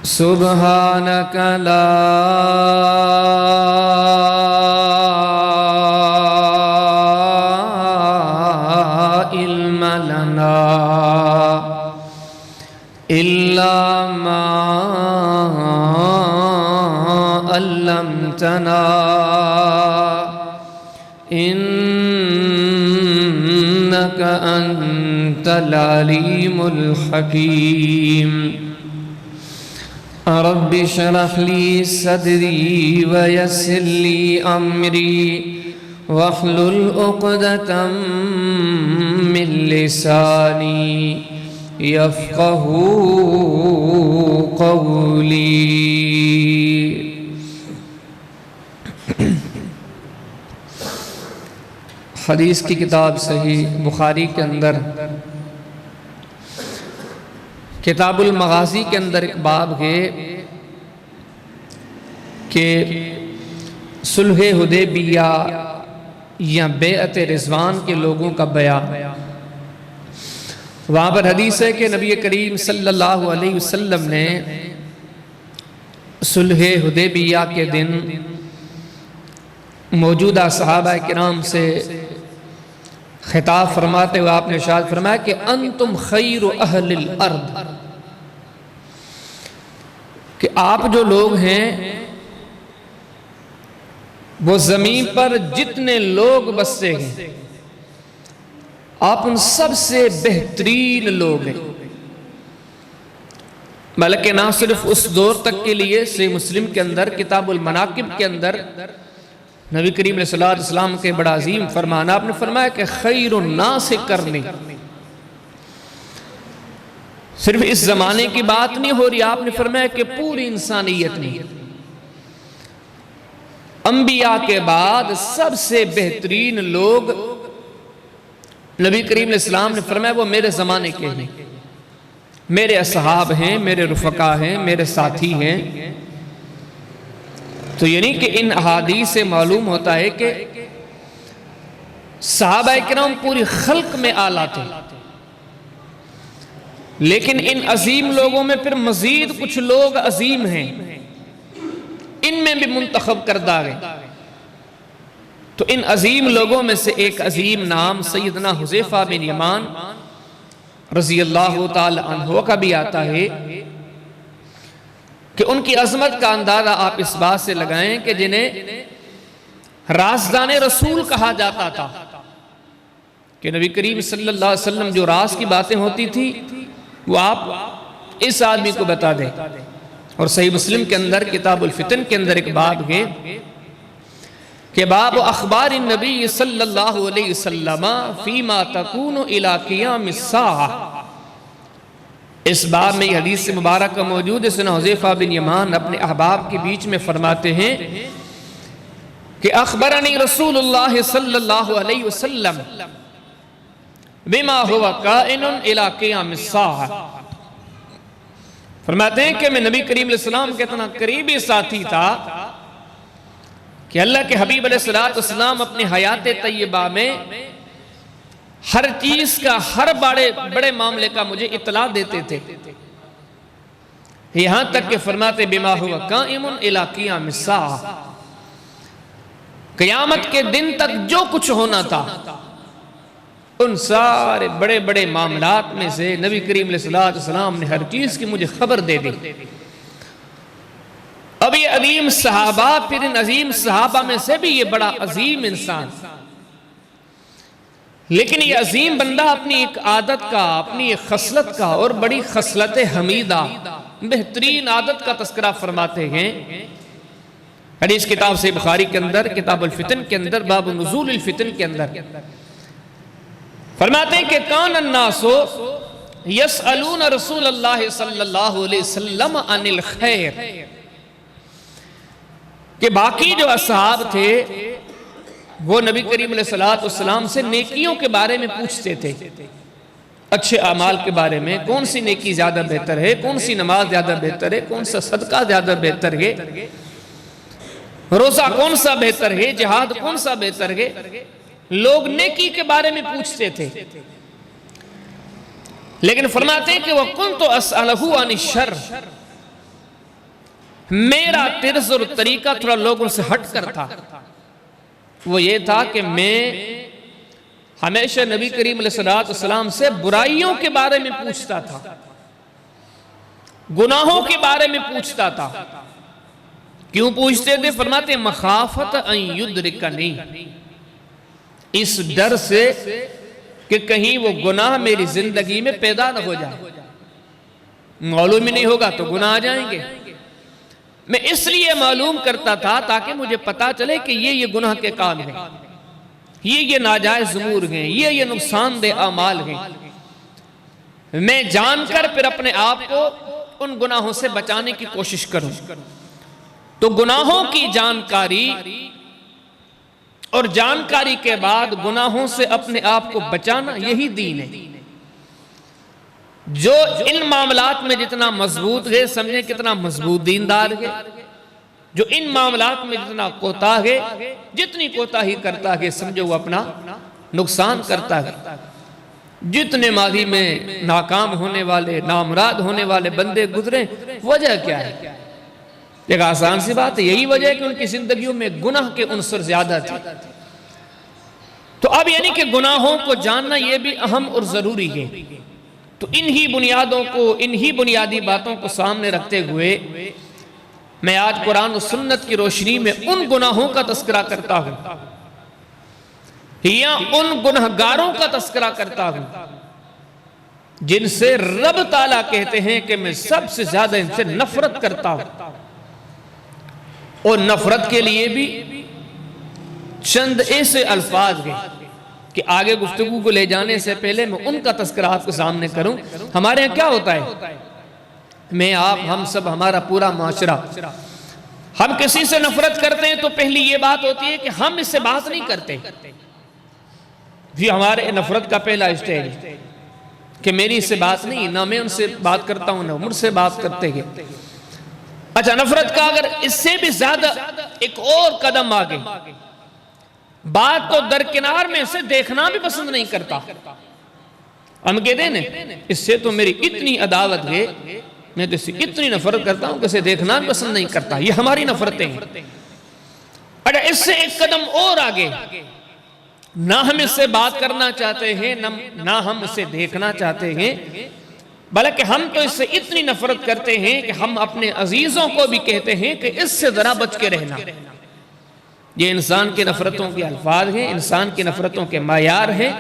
سبحانك لا علم لنا إلا ما علمتنا إنك أنت العليم الحكيم رب اشرح لي صدري ويسر لي أمري واحلل عقدة من لساني يفقهوا قولي۔ حدیث کی کتاب صحیح بخاری کے اندر کتاب المغازی کے اندر ایک باب ہے کہ صلح حدیبیہ یا بیعت رضوان کے لوگوں کا بیان۔ وہاں پر حدیث ہے کہ نبی کریم صلی اللہ علیہ وسلم نے صلح حدیبیہ کے دن موجودہ صحابہ کرام سے خطاب فرماتے ہوئے آپ نے ارشاد فرمایا کہ انتم خیر اہل الارض، کہ آپ جو لوگ ہیں وہ زمین پر جتنے لوگ بستے ہیں آپ ان سب سے بہترین لوگ ہیں۔ بلکہ نہ صرف اس دور تک کے لیے صحیح مسلم کے اندر کتاب المناقب کے اندر نبی کریم علیہ السلام کے بڑا عظیم فرمان آپ نے فرمایا کہ خیر الناس کرنی، صرف اس زمانے کی بات نہیں ہو رہی، آپ نے فرمایا کہ پوری انسانیت میں انبیاء کے بعد سب سے بہترین لوگ نبی کریم علیہ السلام نے فرمایا وہ میرے زمانے کے ہیں، میرے اصحاب ہیں، میرے رفقا ہیں، میرے ساتھی ہیں۔ تو یعنی کہ ان احادیث سے معلوم ہوتا ہے کہ صحابہ کرام پوری خلق میں اعلیٰ تھے، لیکن ان عظیم لوگوں میں پھر مزید کچھ لوگ عظیم ہیں، ان میں بھی منتخب کردہ گئے۔ تو ان عظیم لوگوں میں سے ایک عظیم نام سیدنا حذیفہ بن یمان رضی اللہ تعالی عنہ کا بھی آتا ہے کہ ان کی عظمت کا اندازہ آپ اس بات سے لگائیں کہ جنہیں رازدان رسول کہا جاتا تھا، کہ نبی کریم صلی اللہ علیہ وسلم جو راز کی باتیں ہوتی تھی وہ آپ اس آدمی کو بتا دیں۔ اور صحیح مسلم کے اندر کتاب الفتن کے اندر ایک باب ہے کہ باب اخبار النبی صلی اللہ علیہ وسلم فیما تکون الی قیام الساعہ، اس باب میں یہ حدیث مبارکہ موجود ہے۔ سیدنا حذیفہ بن یمان اپنے احباب کے بیچ میں فرماتے ہیں کہ اخبرنی رسول اللہ صلی اللہ علیہ وسلم بما ہوا کائن الی قیام الساعہ، فرماتے ہیں کہ میں نبی کریم علیہ السلام کے اتنا قریبی ساتھی تھا کہ اللہ کے حبیب علیہ السلام اپنی حیات طیبہ میں ہر چیز کا، ہر بڑے معاملے کا مجھے اطلاع دیتے تھے، یہاں تک کہ فرماتے بما ہوا قائم الی قیام الساعہ، قیامت کے دن تک جو کچھ ہونا تھا ان سارے بڑے بڑے معاملات میں سے نبی کریم علیہ السلام نے ہر چیز کی مجھے خبر دے دی۔ اب یہ عظیم صحابہ، پھر ان عظیم صحابہ میں سے بھی یہ بڑا عظیم انسان، لیکن یہ عظیم بندہ اپنی ایک عادت کا، اپنی ایک خصلت کا، اور بڑی خصلت حمیدہ بہترین عادت کا تذکرہ فرماتے ہیں حدیث کتاب سے بخاری کے اندر کتاب الفتن کے اندر باب نزول الفتن کے اندر فرماتے ہیں کہ کان الناس یسألون رسول اللہ صلی اللہ علیہ وسلم عن الخیر، کہ باقی جو اصحاب تھے وہ نبی کریم علیہ السلام سے نیکیوں کے بارے میں پوچھتے تھے، اچھے اعمال کے بارے میں، کون سی نیکی زیادہ بہتر ہے، کون سی نماز زیادہ بہتر ہے، کون سا صدقہ زیادہ بہتر ہے، روزہ کون سا بہتر ہے، جہاد کون سا بہتر ہے، لوگ نیکی کے بارے میں پوچھتے تھے۔ لیکن فرماتے ہیں کہ وَقُنْتُ أَسْأَلَهُ عَنِ الشَّرِّ، میرا طرز اور طریقہ تھوڑا لوگوں سے ہٹ کر تھا، وہ یہ تھا کہ میں ہمیشہ نبی کریم علیہ السلام سے برائیوں کے بارے میں پوچھتا تھا، گناہوں کے بارے میں پوچھتا تھا۔ کیوں پوچھتے تھے؟ فرماتے ہیں مخافت ان یدرکنی، اس ڈر سے کہ کہیں وہ گناہ میری زندگی میں پیدا نہ ہو جائے، معلوم ہی نہیں ہوگا تو گناہ آ جائیں گے۔ میں اس لیے معلوم کرتا تھا تاکہ مجھے پتا چلے کہ یہ گناہ کے کام ہیں، یہ ناجائز امور ہیں، یہ نقصان دہ اعمال ہیں، میں جان کر پھر اپنے آپ کو ان گناہوں سے بچانے کی کوشش کروں۔ تو گناہوں کی جانکاری اور جانکاری کے بعد گناہوں سے اپنے آپ کو بچانا، یہی دین ہے۔ جو ان معاملات میں جتنا مضبوط ہے، سمجھیں کتنا مضبوط دیندار ہے۔ جو ان معاملات میں جتنا کوتاہ ہے، جتنی کوتاہی کرتا ہے، سمجھو وہ اپنا نقصان کرتا ہے۔ جتنے ماضی میں ناکام ہونے والے، نامراد ہونے والے بندے گزرے، وجہ کیا ہے؟ ایک آسان سی بات ہے، یہی وجہ ہے کہ ان کی زندگیوں میں گناہ کے عنصر زیادہ تھے۔ تو اب یعنی کہ گناہوں کو جاننا یہ بھی اہم اور ضروری ہے۔ تو انہی بنیادوں کو، انہی بنیادی باتوں کو سامنے رکھتے ہوئے میں آج قرآن و سنت کی روشنی میں ان گناہوں کا تذکرہ کرتا ہوں یا ان گنہگاروں کا تذکرہ کرتا ہوں جن سے رب تعالیٰ کہتے ہیں کہ میں سب سے زیادہ ان سے نفرت کرتا ہوں۔ اور نفرت کے لیے بھی چند ایسے الفاظ ہیں کہ آگے گفتگو کو لے جانے سے پہلے میں ان کا تذکرہ آپ کے سامنے کروں۔ ہمارے یہاں کیا ہوتا ہے؟ میں، آپ، ہم سب، ہمارا پورا معاشرہ، ہم کسی سے نفرت کرتے ہیں تو پہلی یہ بات ہوتی ہے کہ ہم اس سے بات نہیں کرتے۔ یہ ہمارے نفرت کا پہلا اسٹیج ہے کہ میری اس سے بات نہیں، نہ میں ان سے بات کرتا ہوں، نہ مجھ سے بات کرتے ہیں۔ اچھا، نفرت کا اگر اس سے بھی زیادہ ایک اور قدم آگے، بات تو درکنار میں اسے دیکھنا بھی پسند نہیں کرتا۔ ہم کہتے ہیں اس سے تو میری اتنی عداوت ہے، میں تو اس سے اتنی نفرت کرتا ہوں کہ اسے دیکھنا بھی پسند نہیں کرتا۔ یہ ہماری نفرتیں ہیں۔ اچھا، اس سے ایک قدم اور آگے، نہ ہم اس سے بات کرنا چاہتے ہیں، نہ ہم اسے دیکھنا چاہتے ہیں، بلکہ ہم تو اس سے اتنی نفرت کرتے ہیں کہ ہم اپنے عزیزوں کو بھی کہتے ہیں کہ اس سے ذرا بچ کے رہنا۔ یہ انسان کی نفرتوں کے الفاظ ہیں، انسان کی نفرتوں کے معیار ہیں،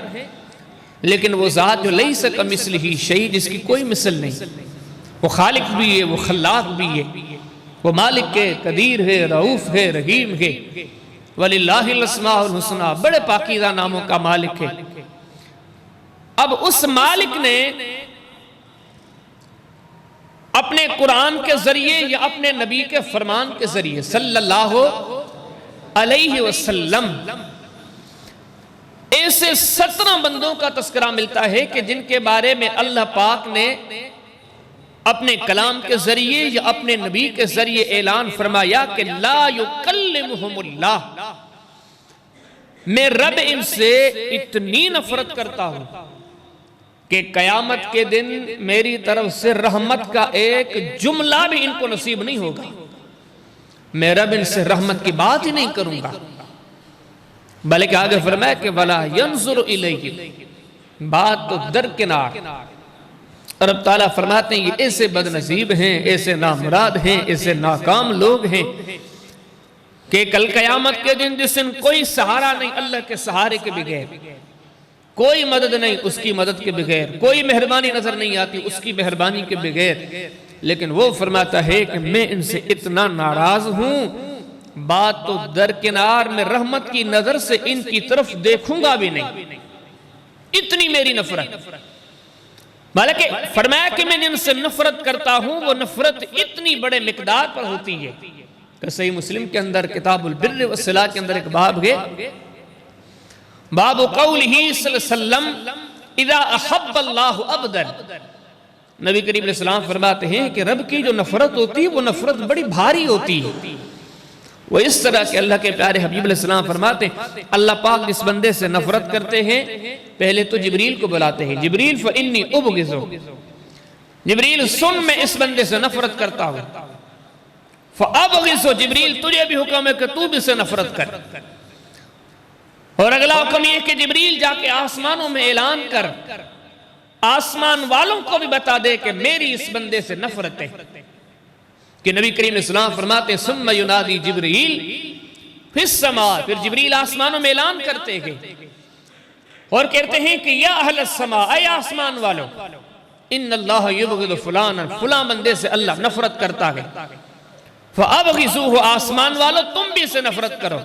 لیکن وہ ذات جو لیس کمثلہ شیء، جس کی کوئی مثل نہیں، وہ خالق بھی ہے، وہ خلاق بھی ہے، وہ مالک ہے، قدیر ہے، رؤوف ہے، رحیم ہے، وَلِلَّهِ الْأَسْمَاءُ الْحُسْنَى، بڑے پاکیزہ ناموں کا مالک ہے۔ اب اس مالک نے اپنے قرآن کے ذریعے یا اپنے نبی کے فرمان کے ذریعے صلی اللہ علیہ وسلم ایسے 17 بندوں کا تذکرہ ملتا ہے کہ جن کے بارے میں اللہ پاک نے اپنے کلام کے ذریعے یا اپنے نبی کے ذریعے اعلان فرمایا کہ لا یکلمہم اللہ، میں رب ان سے اتنی نفرت کرتا ہوں کہ قیامت کے دن میری طرف سے رحمت کا ایک جملہ بھی ان کو نصیب نہیں ہوگا۔ میں رب ان سے رحمت کی بات ہی نہیں کروں گا، بلکہ آگے فرمایا کہ وَلَا يَنظُرُ إِلَيْهِ، بات تو درکنار۔ رب تعالیٰ فرماتے ہیں یہ ایسے بد نصیب ہیں، ایسے نامراد ہیں، ایسے ناکام لوگ ہیں کہ کل قیامت کے دن جس دن کوئی سہارا نہیں اللہ کے سہارے کے بغیر، کوئی مدد نہیں اس کی مدد کے بغیر، کوئی مہربانی نظر نہیں آتی اس کی مہربانی کے بغیر، لیکن وہ فرماتا ہے کہ میں ان سے اتنا ناراض ہوں، بات تو درکنار، میں رحمت کی نظر سے ان کی طرف دیکھوں گا بھی نہیں، اتنی میری نفرت۔ بلکہ فرمایا کہ میں ان سے نفرت کرتا ہوں، وہ نفرت اتنی بڑے مقدار پر ہوتی ہے کہ صحیح مسلم کے اندر کتاب البر والصلاۃ کے اندر ایک باب ہے، باب قولہ صلی اللہ علیہ وسلم اذا احب اللہ عبدا، نبی کریم علیہ السلام فرماتے ہیں کہ رب کی جو نفرت ہوتی ہے وہ نفرت بڑی بھاری ہوتی ہے۔ وہ اس طرح کہ اللہ کے پیارے حبیب علیہ السلام فرماتے ہیں اللہ پاک جس بندے سے نفرت کرتے ہیں پہلے تو جبریل کو بلاتے ہیں، جبریل فإنی ابغض، جبریل سن میں اس بندے سے نفرت کرتا ہوں، فَأَبْغِسُ جبریل تجھے بھی حکم ہے کہ تو بھی سے نفرت کر. اور اگلا حکم یہ کہ جبریل جا کے آسمانوں میں اعلان کر، آسمان والوں کو بھی بتا دے کہ میری اس بندے سے نفرت ہے. کہ نبی کریم علیہ السلام فرماتے ہیں ثم ینادی جبریل فی السماء، پھر جبریل آسمانوں میں اعلان کرتے ہیں اور کہتے ہیں کہ یا اہل السماء، اے آسمان والو، ان اللہ یبغض فلانا، فلاں بندے سے اللہ نفرت کرتا ہے. فَأَبْغِسُوهُ، آسمان والو تم بھی سے نفرت کرو.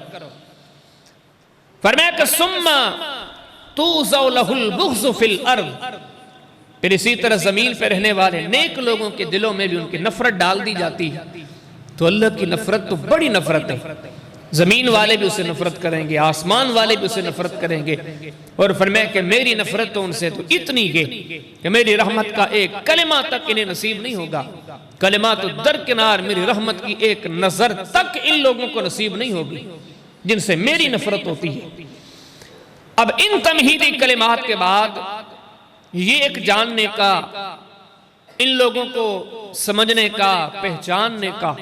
فرمایا کہ ثم تُوزَوْ لَهُ الْبُغْضُ فِي الْأَرْضِ، پھر اسی طرح زمین پہ رہنے والے نیک لوگوں کے دلوں میں بھی ان کی نفرت ڈال دی جاتی ہے. تو اللہ کی نفرت تو بڑی نفرت ہے. زمین والے بھی اسے نفرت کریں گے، آسمان والے بھی اسے نفرت کریں گے. اور فرمایا کہ میری نفرت تو ان سے تو اتنی ہے کہ میری رحمت کا ایک کلمہ تک انہیں نصیب نہیں ہوگا. کلمہ تو درکنار، میری رحمت کی ایک نظر تک ان لوگوں کو نصیب نہیں ہوگی جن سے میری نفرت ہوتی ہے. اب ان تمہیدی کلمات کے بعد یہ ایک جاننے کا، ان لوگوں کو سمجھنے کا، پہچاننے کا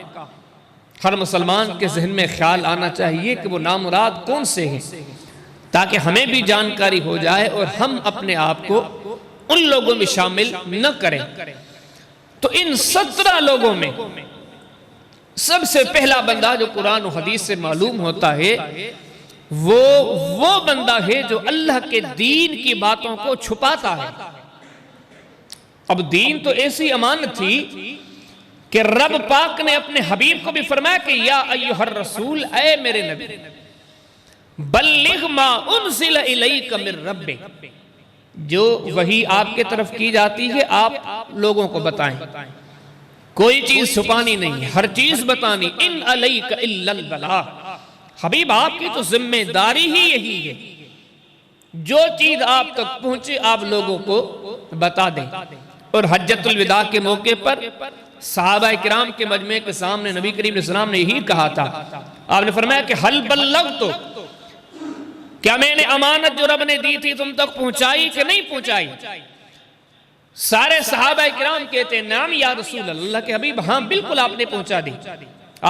ہر مسلمان کے ذہن میں خیال آنا چاہیے کہ وہ نامراد کون سے ہیں، تاکہ ہمیں بھی جانکاری ہو جائے اور ہم اپنے آپ کو ان لوگوں میں شامل نہ کریں. تو ان 17 لوگوں میں سب سے پہلا بندہ جو قرآن و حدیث سے معلوم ہوتا ہے وہ بندہ ہے جو اللہ کے دین کی باتوں کو چھپاتا ہے. اب دین تو ایسی امانت تھی کہ رب پاک نے اپنے حبیب کو بھی فرمایا کہ یا ایھا الرسول، اے میرے نبی، بلغ ما انزل الیک من ربک، جو وحی آپ کے طرف کی جاتی ہے آپ لوگوں کو بتائیں. کوئی چیز چھپانی نہیں، ہر چیز بتانی. ان علیک الا البلاغ، حبیب آپ کی تو ذمہ داری ہی یہی ہے، جو چیز آپ تک پہنچے آپ لوگوں کو بتا دیں. اور حجۃ الوداع کے موقع پر صحابہ کرام کے مجمع کے سامنے نبی کریم علیہ السلام نے یہی کہا تھا. آپ نے فرمایا کہ حل بلغت، کیا میں نے امانت جو رب نے دی تھی تم تک پہنچائی کہ نہیں پہنچائی؟ سارے صحابہ کرام کہتے ہیں نعم یا رسول اللہ کے حبیب، ہاں بالکل آپ نے پہنچا دی.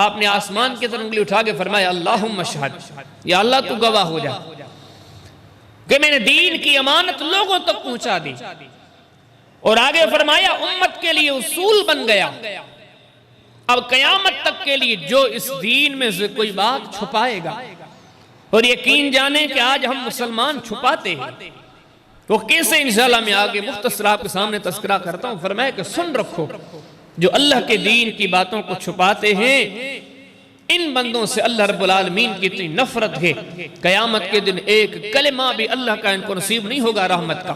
آپ نے آسمان کی طرف انگلی اٹھا کے فرمایا اللہم اشہد، یا اللہ تو گواہ ہو جا کہ میں نے دین کی امانت لوگوں تک پہنچا دی. اور آگے فرمایا امت کے لیے اصول بن گیا، اب قیامت تک کے لیے جو اس دین میں سے کوئی بات چھپائے گا، اور یقین جانے کہ آج ہم مسلمان چھپاتے ہیں، وہ کیسے انشاءاللہ میں آگے مختصر آپ کے سامنے تذکرہ کرتا ہوں. فرمایا کہ سن رکھو، جو اللہ کے دین کی باتوں کو چھپاتے ہیں ان بندوں سے اللہ رب العالمین کی اتنی نفرت ہے، قیامت کے دن ایک کلمہ بھی اللہ کا ان کو نصیب نہیں ہوگا رحمت کا.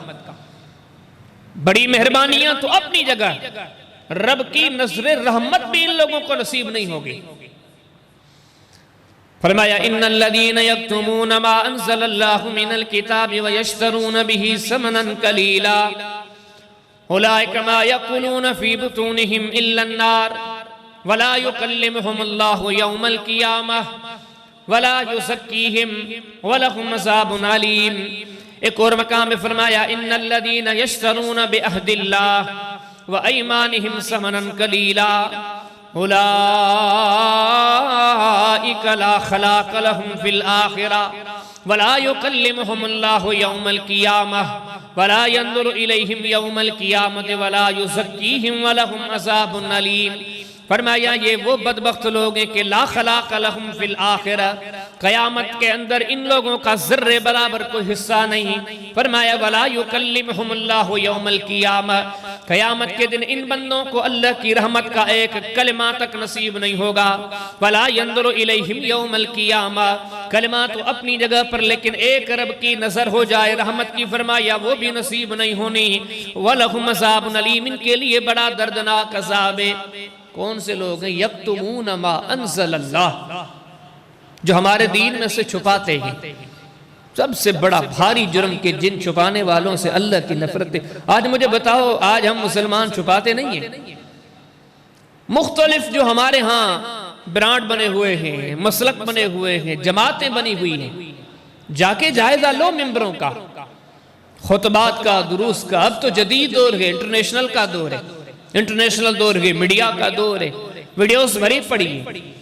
بڑی مہربانیاں تو اپنی جگہ، رب کی نظر رحمت بھی ان لوگوں کو نصیب نہیں ہوگی. فرمایا ان الذین یکتمون ما انزل اللہ من الکتاب ویشترون به ثمنا قلیلا اولئک ما یأکلون فی بطونہم الا النار ولا یکلمہم اللہ یوم القیامہ ولا یزکیہم ولہم عذاب علیم. ایک اور مقام میں فرمایا ان الذین یشترون بعہد اللہ وایمانہم ثمنا قلیلا اولئک لا خلاق لهم فی الآخرہ ولا یکلمہم اللہ یوم القیامہ ولا ينظر الیہم یوم القیامت ولا یزکیہم ولہم عذاب علیم. فرمایا یہ وہ بدبخت لوگ ہیں کہ لا خلاق لهم فی الآخرہ، قیامت کے اندر ان لوگوں کا ذرے برابر کوئی حصہ نہیں. فرمایا ولا یکلمہم اللہ یوم القیامہ، قیامت کے دن ان بندوں کو اللہ کی رحمت کا ایک کلمہ تک نصیب نہیں ہوگا. ولا ينظر الیہم یوم القیامہ، کلمہ تو اپنی جگہ پر لیکن ایک رب کی نظر ہو جائے رحمت کی، فرمایا وہ بھی نصیب نہیں ہونی. وَلَهُمْ عَذَابٌ عَلِيمٌ، ان کے لیے بڑا دردناک عذاب ہے. کون سے لوگ ہیں؟ یکتمون ما انزل اللہ، جو ہمارے دین میں سے چھپاتے ہیں. سب سے بڑا بھاری جرم کہ جن چھپانے والوں سے اللہ کی نفرت ہے. آج مجھے بتاؤ، آج ہم مسلمان چھپاتے نہیں ہیں؟ مختلف جو ہمارے ہاں برانڈ بنے ہوئے ہیں، مسلک بنے ہوئے ہیں، جماعتیں بنی ہوئی ہیں، جا کے جائزہ لو ممبروں کا، خطبات کا، دروس کا. اب تو جدید دور ہے، انٹرنیشنل کا دور ہے، انٹرنیشنل دور ہے، میڈیا کا دور ہے. ویڈیوز بھری پڑی ہیں۔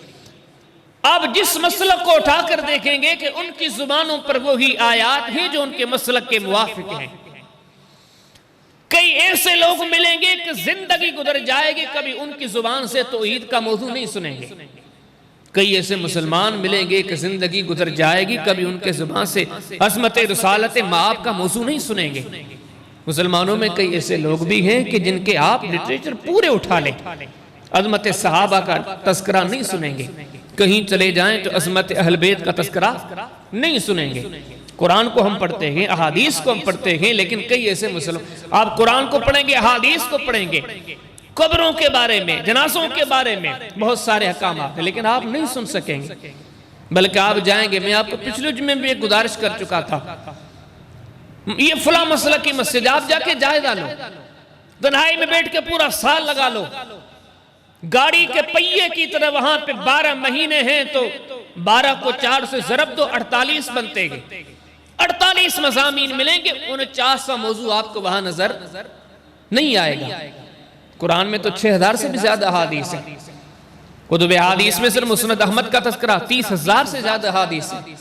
اب جس مسلک کو اٹھا کر دیکھیں گے کہ ان کی زبانوں پر وہی آیات ہیں جو ان کے مسلک کے موافق ہیں۔ کئی ایسے لوگ ملیں گے کہ زندگی گزر جائے گی کبھی ان کی زبان سے توحید کا موضوع نہیں سنیں گے۔ کئی ایسے مسلمان ملیں گے کہ زندگی گزر جائے گی کبھی ان کے زبان سے عظمت رسالت مآب کا موضوع نہیں سنیں گے۔ مسلمانوں میں کئی ایسے لوگ بھی ہیں کہ جن کے آپ لٹریچر پورے اٹھا لیں، عظمت صحابہ کا تذکرہ نہیں سنیں گے، کہیں چلے جائیں تو عظمت اہل بیت کا تذکرہ نہیں سنیں گے۔ قرآن کو ہم پڑھتے ہیں، احادیث کو ہم پڑھتے ہیں، لیکن کئی ایسے مسلمان آپ قرآن کو پڑھیں گے، احادیث کو پڑھیں گے، قبروں کے بارے میں، جنازوں کے بارے میں بہت سارے احکامات ہیں، لیکن آپ نہیں سن سکیں گے۔ بلکہ آپ جائیں گے، میں آپ کو پچھلے جمعے میں ایک گزارش کر چکا تھا، یہ فلاں مسئلہ کی مسجد آپ جا کے جائزہ لو، تنہائی میں بیٹھ کے پورا سال لگا لو، گاڑی کے پہیے کی طرح وہاں پہ 12 مہینے ہیں تو 12 کو 4 سے ضرب دو 48 بنتے گے، 48 مضامین ملیں گے، 49واں موضوع آپ کو وہاں نظر نہیں آئے گا۔ قرآن میں تو 6000 سے بھی زیادہ احادیث ہیں، کتب احادیث میں صرف مسند احمد کا تذکرہ 30,000 سے زیادہ احادیث ہیں،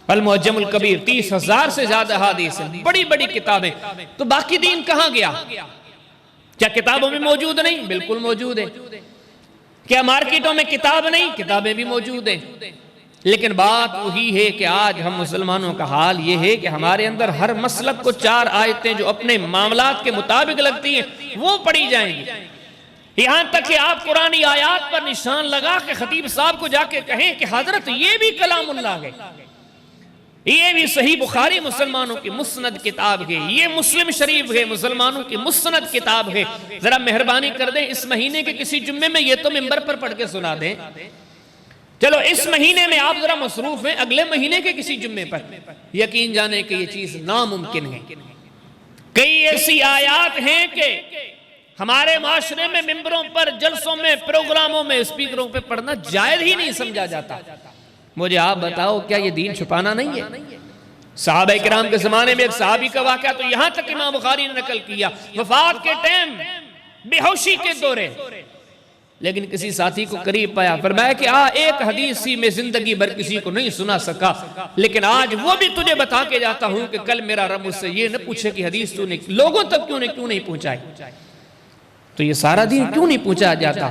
المعجم الکبیر 30,000 سے زیادہ احادیث ہیں، بڑی بڑی کتابیں۔ تو باقی دین کہاں گیا؟ کیا کتابوں میں موجود نہیں؟ بالکل موجود ہے۔ کیا مارکیٹوں میں کتاب نہیں؟ کتابیں بھی موجود ہیں، لیکن بات وہی ہے کہ آج ہم مسلمانوں کا حال یہ ہے کہ ہمارے اندر ہر مسلک کو 4 آیتیں جو اپنے معاملات کے مطابق لگتی ہیں وہ پڑھی جائیں گی، یہاں تک کہ آپ قرآنی آیات پر نشان لگا کہ خطیب صاحب کو جا کے کہیں کہ حضرت یہ بھی کلام اللہ ہے، یہ بھی صحیح بخاری مسلمانوں کی مسند کتاب ہے، یہ مسلم شریف ہے مسلمانوں کی مسند کتاب ہے، ذرا مہربانی کر دیں اس مہینے کے کسی جمعے میں یہ تو منبر پر پڑھ کے سنا دیں۔ چلو اس مہینے میں آپ ذرا مصروف ہیں، اگلے مہینے کے کسی جمعے پر یقین جانے کہ یہ چیز ناممکن ہے۔ کئی ایسی آیات ہیں کہ ہمارے معاشرے میں منبروں پر، جلسوں میں، پروگراموں میں، اسپیکروں پہ پڑھنا جائز ہی نہیں سمجھا جاتا۔ مجھے آپ بتاؤ کیا یہ دین چھپانا نہیں ہے؟ صحابہ کرام کے زمانے میں ایک صحابی کا واقعہ تو یہاں تک امام بخاری نے نقل کیا، وفات کے ٹائم بے ہوشی کے دورے، لیکن کسی ساتھی کو قریب پایا، فرمایا کہ ایک حدیث ہی میں زندگی بھر کسی کو نہیں سنا سکا، لیکن آج وہ بھی تجھے بتا کے جاتا ہوں کہ کل میرا رب مجھ سے یہ نہ پوچھے کہ حدیث تو نے لوگوں تک کیوں نہیں پہنچائی۔ تو یہ سارا دین کیوں نہیں پہنچا جاتا؟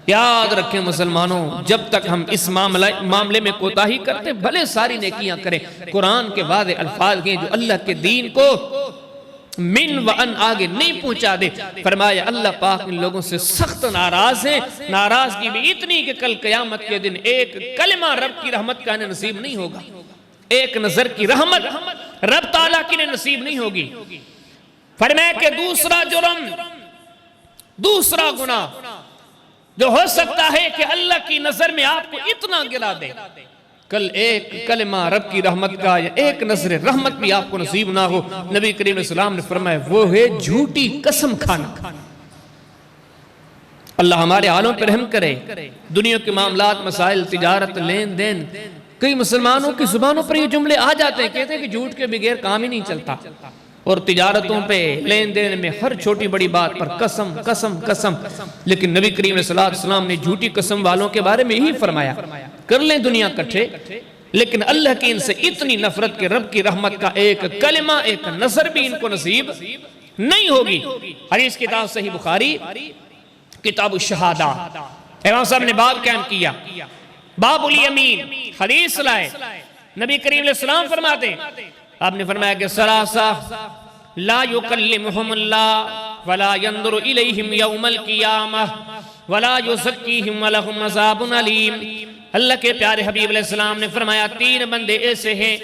یاد رکھیں مسلمانوں، جب تک ہم اس معاملے میں کوتاہی کرتے بھلے ساری نیکیاں کریں، قرآن کے واضح الفاظ ہیں جو اللہ کے دین کو من و ان آگے نہیں پہنچا دے۔ فرمایا اللہ پاک ان لوگوں سے سخت ناراض ہیں، ناراضگی بھی اتنی کہ کل قیامت کے دن ایک کلمہ رب کی رحمت کا انہیں نصیب نہیں ہوگا، ایک نظر کی رحمت رب تعالیٰ کی انہیں نصیب نہیں ہوگی۔ فرمایا کہ دوسرا جرم، دوسرا گناہ جو ہو سکتا ہے کہ اللہ کی نظر میں آپ کو اتنا گرا دے، کل ایک کلمہ رب کی رحمت کا یا ایک نظر رحمت بھی آپ کو نصیب نہ ہو، نبی کریم علیہ السلام نے فرمایا وہ ہے جھوٹی قسم کھانا۔ اللہ ہمارے حالوں پر رحم کرے۔ دنیا کے معاملات، مسائل، تجارت، لین دین، کئی مسلمانوں کی زبانوں پر یہ جملے آ جاتے ہیں، کہتے ہیں کہ جھوٹ کے بغیر کام ہی نہیں چلتا، اور تجارتوں پہ، لین دین میں ہر چھوٹی بڑی بات پر قسم قسم قسم۔ لیکن نبی کریم علیہ السلام نے جھوٹی قسم والوں کے بارے میں ہی فرمایا کر لیں دنیا کٹھے، لیکن اللہ کی ان سے اتنی نفرت کہ رب کی رحمت کا ایک کلمہ، ایک نظر بھی ان کو نصیب نہیں ہوگی۔ حدیث کتاب صحیح بخاری کتاب الشہادہ، امام صاحب نے باب قائم کیا، باب الیمین، حدیث لائے، نبی کریم علیہ السلام فرماتے ہیں، آپ نے فرمایا کہ ثلاثہ لا یکلمہم اللہ ولا ينظر الیہم یوم القیامہ ولا یزکیہم ولہم عذاب علیم۔ اللہ کے پیارے حبیب علیہ السلام نے فرمایا 3 بندے ایسے ہیں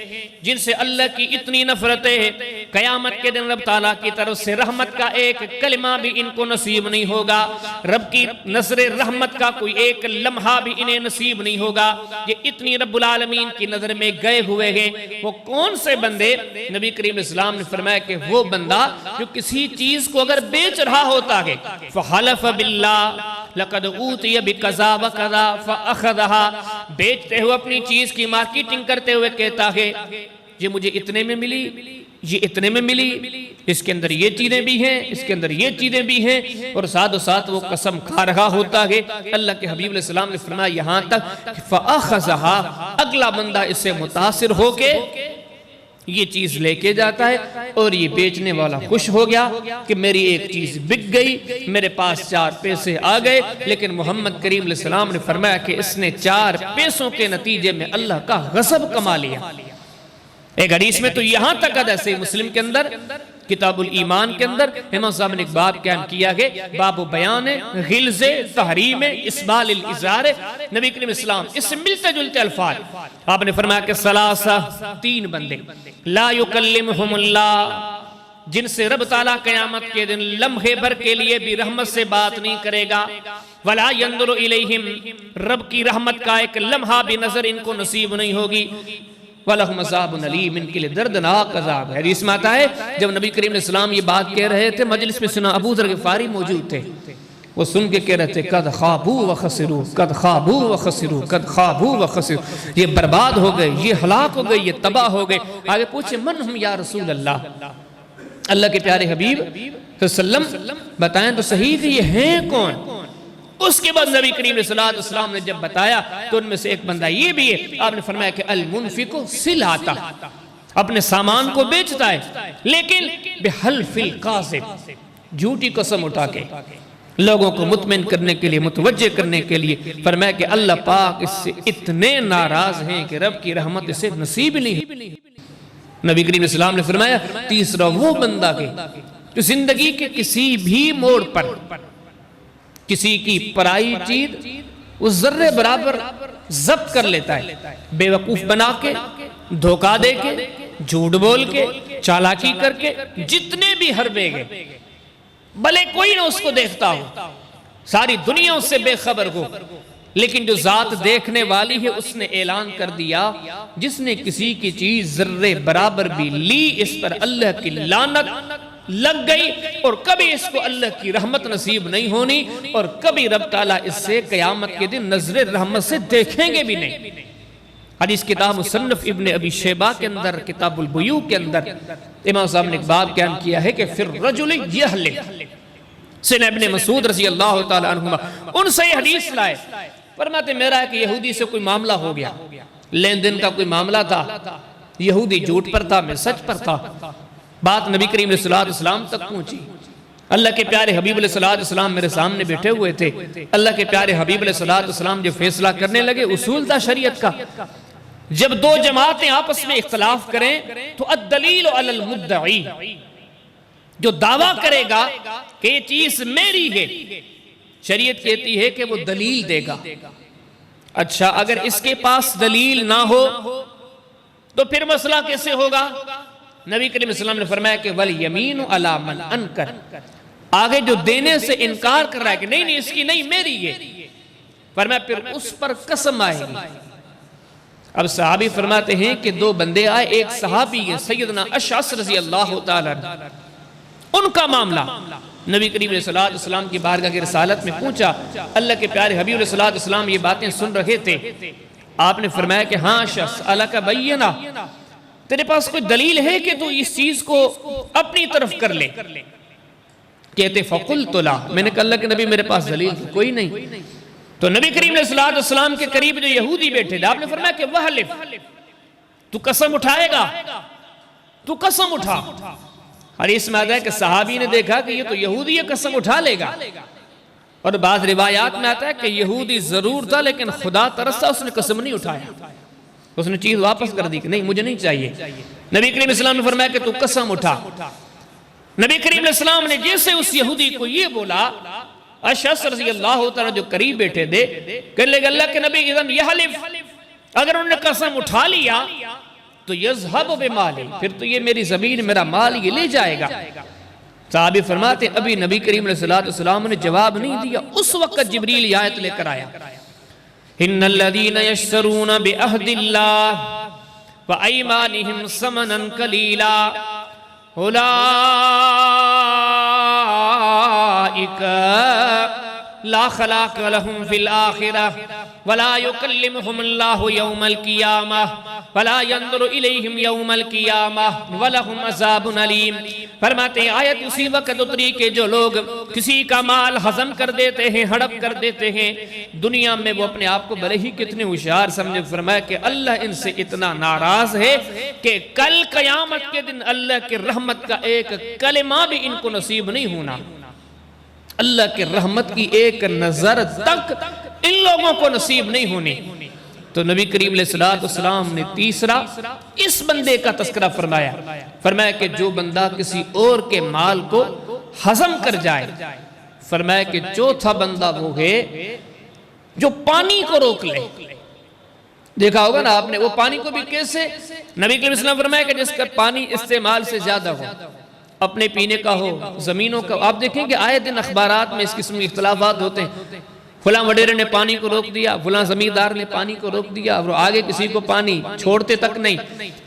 جن سے اللہ کی اتنی نفرت ہے، قیامت کے دن رب تعالیٰ کی طرف سے رحمت کا ایک کلمہ بھی ان کو نصیب نہیں ہوگا، رب کی نظر رحمت کا کوئی ایک لمحہ بھی انہیں نصیب نہیں ہوگا۔ یہ اتنی رب العالمین کی نظر میں گئے ہوئے ہیں۔ وہ کون سے بندے؟ نبی کریم علیہ السلام نے فرمایا کہ وہ بندہ جو کسی چیز کو اگر بیچ رہا ہوتا ہے، فحلف باللہ لقد اوتی بکذا وکذا فاخذها، بیچتے ہوئے اپنی چیز کی مارکیٹنگ کرتے ہوئے کہتا ہے یہ مجھے اتنے میں ملی، یہ اتنے میں ملی، اس کے اندر یہ چیزیں بھی ہیں، اس کے اندر یہ چیزیں بھی ہیں، اور ساتھ و ساتھ وہ قسم کھا رہا ہوتا ہے۔ اللہ کے حبیب علیہ السلام نے فرمایا یہاں تک فَأَخَذَهَا، اگلا بندہ اس سے متاثر ہو کے یہ چیز لے کے جاتا ہے، اور یہ بیچنے والا خوش ہو گیا کہ میری ایک چیز بک گئی، میرے پاس 4 پیسے آ گئے۔ لیکن محمد کریم علیہ السلام نے فرمایا کہ اس نے 4 پیسوں کے نتیجے میں اللہ کا غضب کما لیا۔ ایک حدیث میں تو یہاں تک حدیث مسلم کے اندر کتاب الایمان کے اندر امام صاحب نے ایک باب قائم کیا ہے، باب بیان غلظ تحریم اسبال الازار۔ نبی کریم اسلام اس سے ملتے جلتے الفاظ آپ نے فرمایا کہ ثلاثہ 3 بندے لا یکلمہم اللہ، جن سے رب تعالیٰ قیامت کے دن لمحے بھر کے لیے بھی رحمت سے بات نہیں کرے گا، ولا ينظر الیہم، رب کی رحمت کا ایک لمحہ بھی نظر ان کو نصیب نہیں ہوگی، وَلَهُمْ عَذَابٌ أَلِيمٌ، ان کے لئے دردناک عذاب ہے۔ حدیث میں آتا ہے جب نبی کریم علیہ السلام یہ بات کہہ رہے تھے، مجلس میں سنا ابو ذر غفاری موجود تھے، وہ سن کے کہہ رہے تھے قَدْ خَابُوا وَخَسِرُوا قَدْ خَابُوا وَخَسِرُوا قَدْ خَابُوا وَخَسِرُوا، یہ برباد ہو گئے، یہ ہلاک ہو گئے، یہ تباہ ہو گئے۔ آگے پوچھے من ہم یا رسول اللہ، اللہ کے پیارے حبیب صلی اللہ علیہ وسلم بتائیں تو صحیح کہ یہ ہیں کون؟ اس کے بعد نبی کریم علیہ السلام نے جب بتایا تو ان میں سے ایک بندہ یہ بھی ہے، آپ نے فرمایا کہ المنفق سلعتا، اپنے سامان کو بیچتا ہے لیکن بحلف القاذب، جھوٹی قسم اٹھا کے لوگوں کو مطمئن کرنے کے لیے، متوجہ کرنے کے لیے، فرمایا کہ اللہ پاک اس سے اتنے ناراض ہیں کہ رب کی رحمت اسے نصیب نہیں ہے۔ نبی کریم علیہ السلام نے فرمایا تیسرا وہ بندہ کہ جو زندگی کے کسی بھی موڑ پر کسی کی پرائی چیز اس ذرے برابر ضبط کر لیتا ہے، بے وقوف بنا کے، دھوکہ دے کے، جھوٹ بول کے، چالاکی کر کے، جتنے بھی حربے گئے، بھلے کوئی نہ اس کو دیکھتا ہو، ساری دنیا اس سے بے خبر ہو، لیکن جو ذات دیکھنے والی ہے اس نے اعلان کر دیا جس نے کسی کی چیز ذرے برابر بھی لی اس پر اللہ کی لعنت لگ گئی، اور کبھی اس کو اللہ کی رحمت نصیب نہیں ہونی، اور کبھی رب تعالیٰ اس سے قیامت کے دن نظر رحمت سے دیکھیں گے بھی نہیں۔ حدیث کتاب مصنف ابن ابی شیبہ کے اندر کتاب البیوع کے اندر امام صاحب نے ایک باب قائم کیا ہے کہ فر رجل یحلف، سن ابن مسعود رضی اللہ تعالیٰ عنہما ان سے یہ حدیث لائے، فرماتے میرا ہے کہ یہودی سے کوئی معاملہ ہو گیا، لین دین کا کوئی معاملہ تھا، یہودی جھوٹ پر تھا، میں سچ پر تھا، بات نبی کریم علیہ السلام تک پہنچی، اللہ کے پیارے حبیب علیہ السلام میرے سامنے بیٹھے ہوئے تھے، اللہ کے پیارے حبیب علیہ السلام جو فیصلہ کرنے لگے، اصول تھا شریعت کا، جب 2 جماعتیں آپس میں اختلاف کریں تو الدلیل علی المدعی، جو دعویٰ کرے گا کہ یہ چیز میری ہے، شریعت کہتی ہے کہ وہ دلیل دے گا۔ اچھا اگر اس کے پاس دلیل نہ ہو تو پھر مسئلہ کیسے ہوگا؟ نبی کریم صلی اللہ علیہ وسلم نے فرمایا کہ وَالْيَمِينُ عَلَى مَنْ أَنْكَرَ، آگے جو دینے سے انکار کر رہا ہے کہ نہیں اس کی نہیں میری ہے، فرمایا پھر اس پر قسم آئے گی۔ اب صحابی فرماتے ہیں کہ 2 بندے آئے، ایک صحابی ہے سیدنا اشعث رضی اللہ تعالیٰ عنہ، ان کا معاملہ نبی کریم علیہ السلام کی بارگاہ کی رسالت میں پوچھا، اللہ کے پیارے حبیب علیہ السلام یہ باتیں سن رہے تھے، آپ نے فرمایا کہ ہاں شخص اللہ کا بینہ، تیرے پاس کوئی دلیل ہے کہ تو اس چیز کو اپنی طرف کر لے؟ کہتے فَقُلْتُ لَا، میں نے کہا اللہ کے نبی میرے پاس دلیل کوئی نہیں۔ تو نبی کریم علیہ السلام کے قریب جو یہودی بیٹھے تھے، آپ نے فرمایا کہ وَحْلِفْ، تو قسم اٹھائے گا، تو قسم اٹھا۔ حدیث میں آتا ہے کہ صحابی نے دیکھا کہ یہ تو یہودی ہے، قسم اٹھا لے گا، اور بعض روایات میں آتا ہے کہ یہودی ضرور تھا لیکن خدا ترسا اس نے قسم نہیں اٹھایا، اس نے چیز واپس کر دی کہ نہیں مجھے نہیں چاہیے۔ نبی کریم علیہ السلام نے فرمایا کہ تو قسم اٹھا۔ نبی کریم علیہ السلام نے جیسے اس یہودی کو یہ بولا، اشعث رضی اللہ تعالیٰ جو قریب بیٹھے دے کہنے لگے اللہ کے نبی اذن یحلف، اگر انہوں نے قسم اٹھا لیا تو یذهب بمالی، پھر تو یہ میری زمین میرا مال یہ لے جائے گا۔ صحابی فرماتے ابھی نبی کریم علیہ السلام نے جواب نہیں دیا، اس وقت جبریل یہ آیت لے کر آیا، ان الذین یشترون بعہد اللہ وایمانہم ثمنا قلیلا اولئک لا خلاق لهم فی الآخرہ ولا یکلمہم اللہ یوم القیامہ فلا ينظر الیہم یوم القیامہ ولہم عذاب علیم۔ فرماتے ہیں آیت اسی وقت اتری کہ جو لوگ کسی کا مال ہضم کر دیتے ہیں، ہڑپ کر دیتے ہیں، دنیا میں وہ اپنے آپ کو بڑے ہی کتنے ہوشیار سمجھے، فرمایا کہ اللہ ان سے اتنا ناراض ہے کہ کل قیامت کے دن اللہ کی رحمت کا ایک کلمہ بھی ان کو نصیب نہیں ہونا، اللہ کی رحمت کی ایک نظر تک ان لوگوں کو نصیب نہیں ہونی۔ تو نبی کریم علیہ السلام نے تیسرا اس بندے کا تذکرہ فرمایا، فرمایا کہ جو بندہ کسی اور کے مال کو ہضم کر جائے، فرمایا کہ چوتھا بندہ وہ ہے جو پانی کو روک لے۔ دیکھا ہوگا نا آپ نے، وہ پانی کو بھی کیسے، نبی کریم صلی اللہ علیہ وسلم فرمایا کہ جس کا پانی استعمال سے زیادہ ہو، اپنے پینے کا ہو، زمینوں کا، آپ دیکھیں کہ آئے دن اخبارات میں اس قسم کے اختلافات ہوتے ہیں، فلاں وڈیرے نے پانی کو روک دیا، فلاں زمیندار نے پانی کو روک دیا، اور آگے کسی کو پانی چھوڑتے تک نہیں۔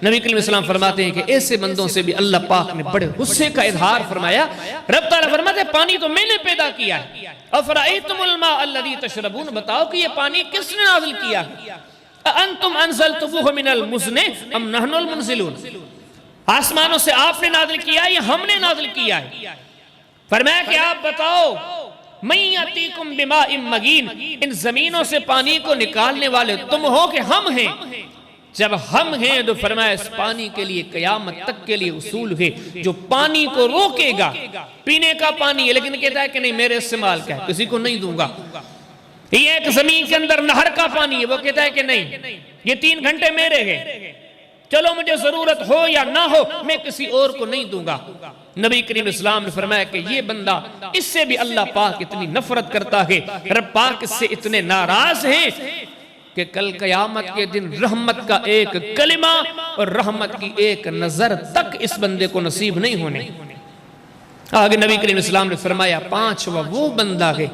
نبی کریم صلی اللہ علیہ وسلم فرماتے ہیں کہ ایسے بندوں سے بھی اللہ پاک نے بڑے غصے کا اظہار فرمایا۔ رب تعالیٰ فرماتے ہیں پانی تو میں نے پیدا کیا ہے، افرأیتم الماء الذی تشربون، بتاؤ کہ یہ پانی کس نے نازل کیا ہے، انتم انزلتموہ من المزن ام نحن المنزلون، آسمانوں سے آپ نے نازل کیا ہے یا ہم نے نازل کیا ہے؟ فرمایا کہ آپ بتاؤ من یاتیکم بماء مغین، ان زمینوں سے پانی کو نکالنے والے تم ہو کہ ہم ہیں؟ جب ہم ہیں تو فرمایا اس پانی کے لیے قیامت تک کے لیے اصول ہے، جو پانی کو روکے گا، پینے کا پانی ہے لیکن کہتا ہے کہ نہیں میرے استعمال کا ہے، کسی کو نہیں دوں گا۔ یہ ایک زمین کے اندر نہر کا پانی ہے، وہ کہتا ہے کہ نہیں یہ 3 گھنٹے میرے ہیں، چلو مجھے ضرورت ہو یا نہ ہو میں کسی اور کو نہیں دوں گا۔ نبی کریم اسلام نے فرمایا کہ یہ بندہ، اس سے بھی اللہ پاک اتنی نفرت کرتا ہے، رب پاک اس سے اتنے ناراض ہیں کہ کل قیامت کے دن رحمت کا ایک کلمہ اور رحمت کی ایک نظر تک اس بندے کو نصیب نہیں ہونے۔ آگے نبی کریم اسلام نے فرمایا 5واں وہ بندہ ہے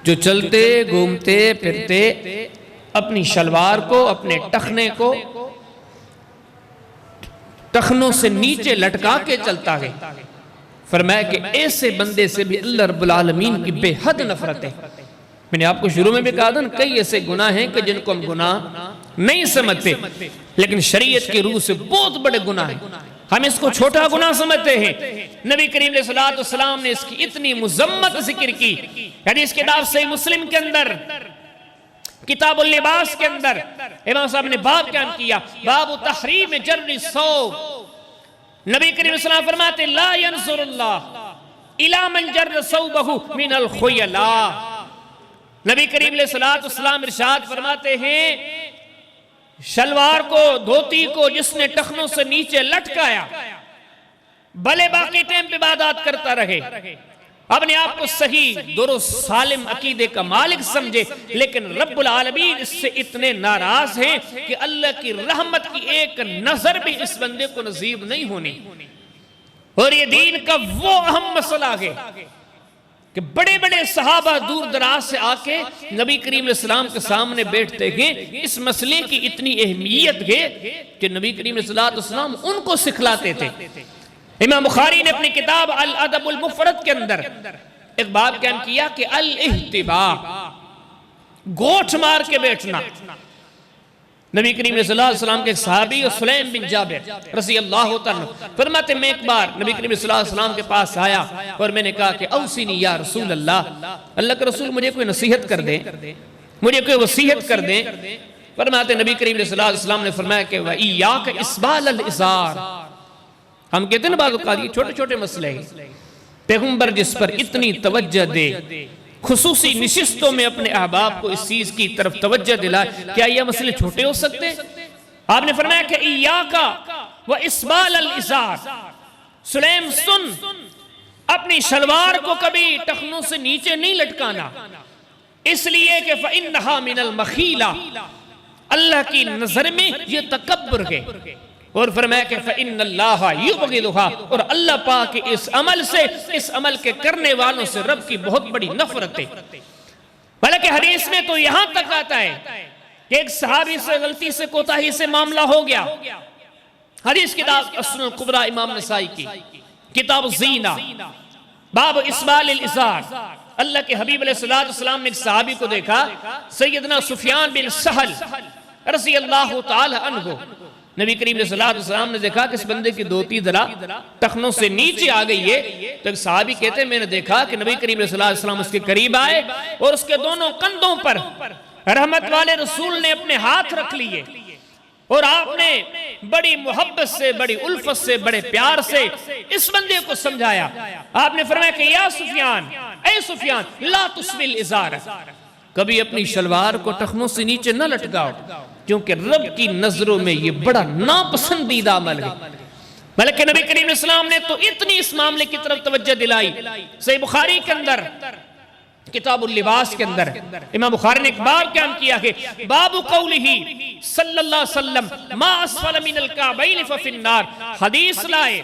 جو چلتے گھومتے پھرتے اپنی شلوار کو، اپنے ٹخنے کو ٹخنوں سے نیچے لٹکا کے چلتا ہے۔ فرمایا کہ ایسے بندے سے بھی اللہ رب العالمین کی بے حد نفرت ہے۔ میں نے آپ کو شروع میں بھی کہا تھا کئی ایسے گناہ ہیں کہ جن کو ہم گناہ نہیں سمجھتے، لیکن شریعت کی روح سے بہت بڑے گناہ ہیں، ہم اس کو چھوٹا گناہ سمجھتے ہیں۔ نبی کریم علیہ السلام نے اس کی اتنی مذمت ذکر کی، حدیث کتاب صحیح مسلم کے اندر کتاب اللباس کے اندر امام صاحب نے باب قائم کیا، باب تحریم جر الثوب۔ نبی کریم صلی اللہ علیہ وسلم فرماتے لا ینظر اللہ الی من جر ثوبہ من الخیلاء۔ نبی کریم علیہ السلام ارشاد فرماتے ہیں شلوار کو، دھوتی کو جس نے ٹخنوں سے نیچے لٹکایا، بھلے باقی ٹائم پہ عبادات کرتا رہے، اپنے آپ کو صحیح درست سالم عقیدے کا مالک سمجھے، لیکن رب العالمین اس سے اتنے ناراض ہیں کہ اللہ کی رحمت کی ایک نظر بھی اس بندے کو نصیب نہیں ہونی۔ اور یہ دین کا وہ اہم مسئلہ ہے کہ بڑے بڑے صحابہ دور دراز سے آ کے نبی کریم علیہ السلام کے سامنے بیٹھتے ہیں، اس مسئلے کی اتنی اہمیت ہے کہ نبی کریم علیہ السلام ان کو سکھلاتے تھے۔ امام بخاری نے اپنی کتاب الادب المفرد کے اندر ایک باب قائم کیا کہ الاحتباء، گوٹھ مار کے بیٹھنا۔ نبی کریم صلی اللہ علیہ وسلم کے ایک صحابی سلیم بن جابر رضی اللہ عنہ فرماتے میں ایک بار نبی کریم صلی اللہ علیہ وسلم کے پاس آیا اور میں نے کہا کہ اوصینی یا رسول اللہ کے رسول مجھے کوئی نصیحت کر دیں، مجھے کوئی وصیت کر دیں۔ فرماتے نبی کریم صلی اللہ علیہ وسلم نے فرمایا کہ وَإِيَّاكَ إِسْبَالَ الْإِزَارِ۔ ہم کہتے ہیں بعض اوقات یہ چھوٹے چھوٹے مسئلے ہیں، پیغمبر جس پر اتنی توجہ دے، خصوصی نشستوں میں اپنے احباب کو اس چیز کی طرف توجہ دلائے، کیا یہ مسئلے چھوٹے ہو سکتے؟ آپ نے فرمایا کہ ایاکا و اسبال الازار، سلیم سن، اپنی شلوار کو کبھی ٹخنوں سے نیچے نہیں لٹکانا، اس لیے کہ فَإِنَّهَا مِنَ الْمَخِيلَةِ، اللہ کی نظر میں یہ تکبر ہے۔ اور فرمایا کہ فَإِنَّ اللَّهَ يُبْغِضُهَا، اور اللہ پاک اس عمل سے، اس عمل کے کرنے والوں سے رب کی بہت بڑی نفرت ہے۔ بلکہ حدیث میں تو یہاں تک آتا ہے کہ ایک صحابی سے غلطی سے کوتاہی سے معاملہ ہو گیا۔ حدیث کتاب السنن الکبریٰ امام نسائی کی کتاب الزینہ باب اسبال الازار، اللہ کے حبیب علیہ السلام نے ایک صحابی کو دیکھا، سیدنا سفیان بن سہل رضی اللہ تعالی عنہ، نبی کریم صلی اللہ علیہ وسلم نے دیکھا کہ اس بندے کی دھوتی ذرا ٹخنوں سے نیچے آ گئی ہے، تو ایک صحابی کہتے ہیں میں نے دیکھا کہ نبی کریم صلی اللہ علیہ وسلم اس کے قریب آئے اور اس کے دونوں کندھوں پر رحمت والے رسول نے اپنے ہاتھ رکھ لیے، اور آپ نے بڑی محبت سے، بڑی الفت سے، بڑے پیار سے اس بندے کو سمجھایا۔ آپ نے فرمایا کہ یا سفیان، اے سفیان، لا تسبل ازار، کبھی اپنی شلوار کو ٹخنوں سے نیچے نہ لٹکاؤ، کیونکہ رب کی نظروں میں یہ بڑا ناپسندیدہ عمل ہے۔ بلکہ نبی کریم علیہ السلام نے تو اتنی اس معاملے کی طرف توجہ دلائی، صحیح بخاری کے اندر کتاب اللباس کے اندر امام بخاری نے ایک باب قائم کیا کہ باب قولہ صلی اللہ علیہ وسلم ما اسفل من الکعبین ففی النار، حدیث لائے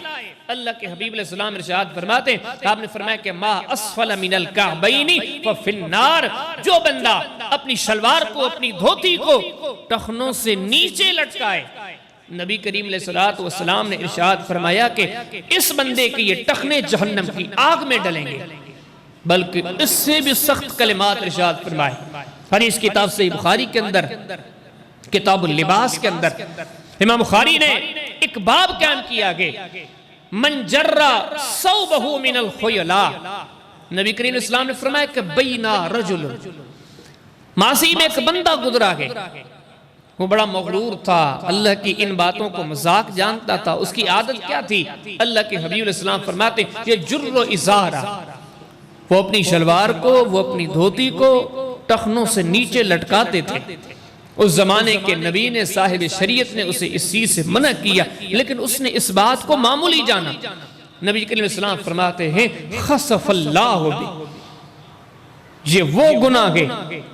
اللہ کے حبیب علیہ السلام ارشاد فرماتے ہیں، آپ نے فرمایا کہ ما اسفل من الکعبین ففی النار، جو بندہ اپنی شلوار کو، اپنی دھوتی کو ٹخنوں سے نیچے لٹکائے، نبی کریم علیہ السلام نے ارشاد فرمایا کہ اس بندے کے یہ ٹخنے جہنم کی آگ میں ڈلیں گے، بلکہ اس سے بھی سخت کلمات ارشاد فرمائے۔ حدیث کتاب صحیح بخاری کے اندر کتاب اللباس کے اندر امام بخاری نے ایک باب قائم کیا کہ من جرّا ثوبہ من الخیلاء، نبی کریم علیہ السلام نے فرمایا کہ بینا رجل، ماضی میں ایک بندہ گزرا ہے، وہ بڑا مغرور تھا، اللہ کی ان باتوں کو مذاق جانتا تھا، اس کی عادت کیا تھی؟ اللہ کے حبیب علیہ السلام فرماتے ہیں یہ جر و ازارہ، وہ اپنی شلوار کو، وہ اپنی دھوتی کو ٹخنوں سے نیچے لٹکاتے تھے۔ اس زمانے کے نبی نے، صاحب شریعت نے اسے اس چیز سے منع کیا، لیکن اس نے اس بات کو معمولی جانا۔ نبی کریم علیہ السلام فرماتے ہیں خسف اللہ بی، یہ وہ گناہ ہے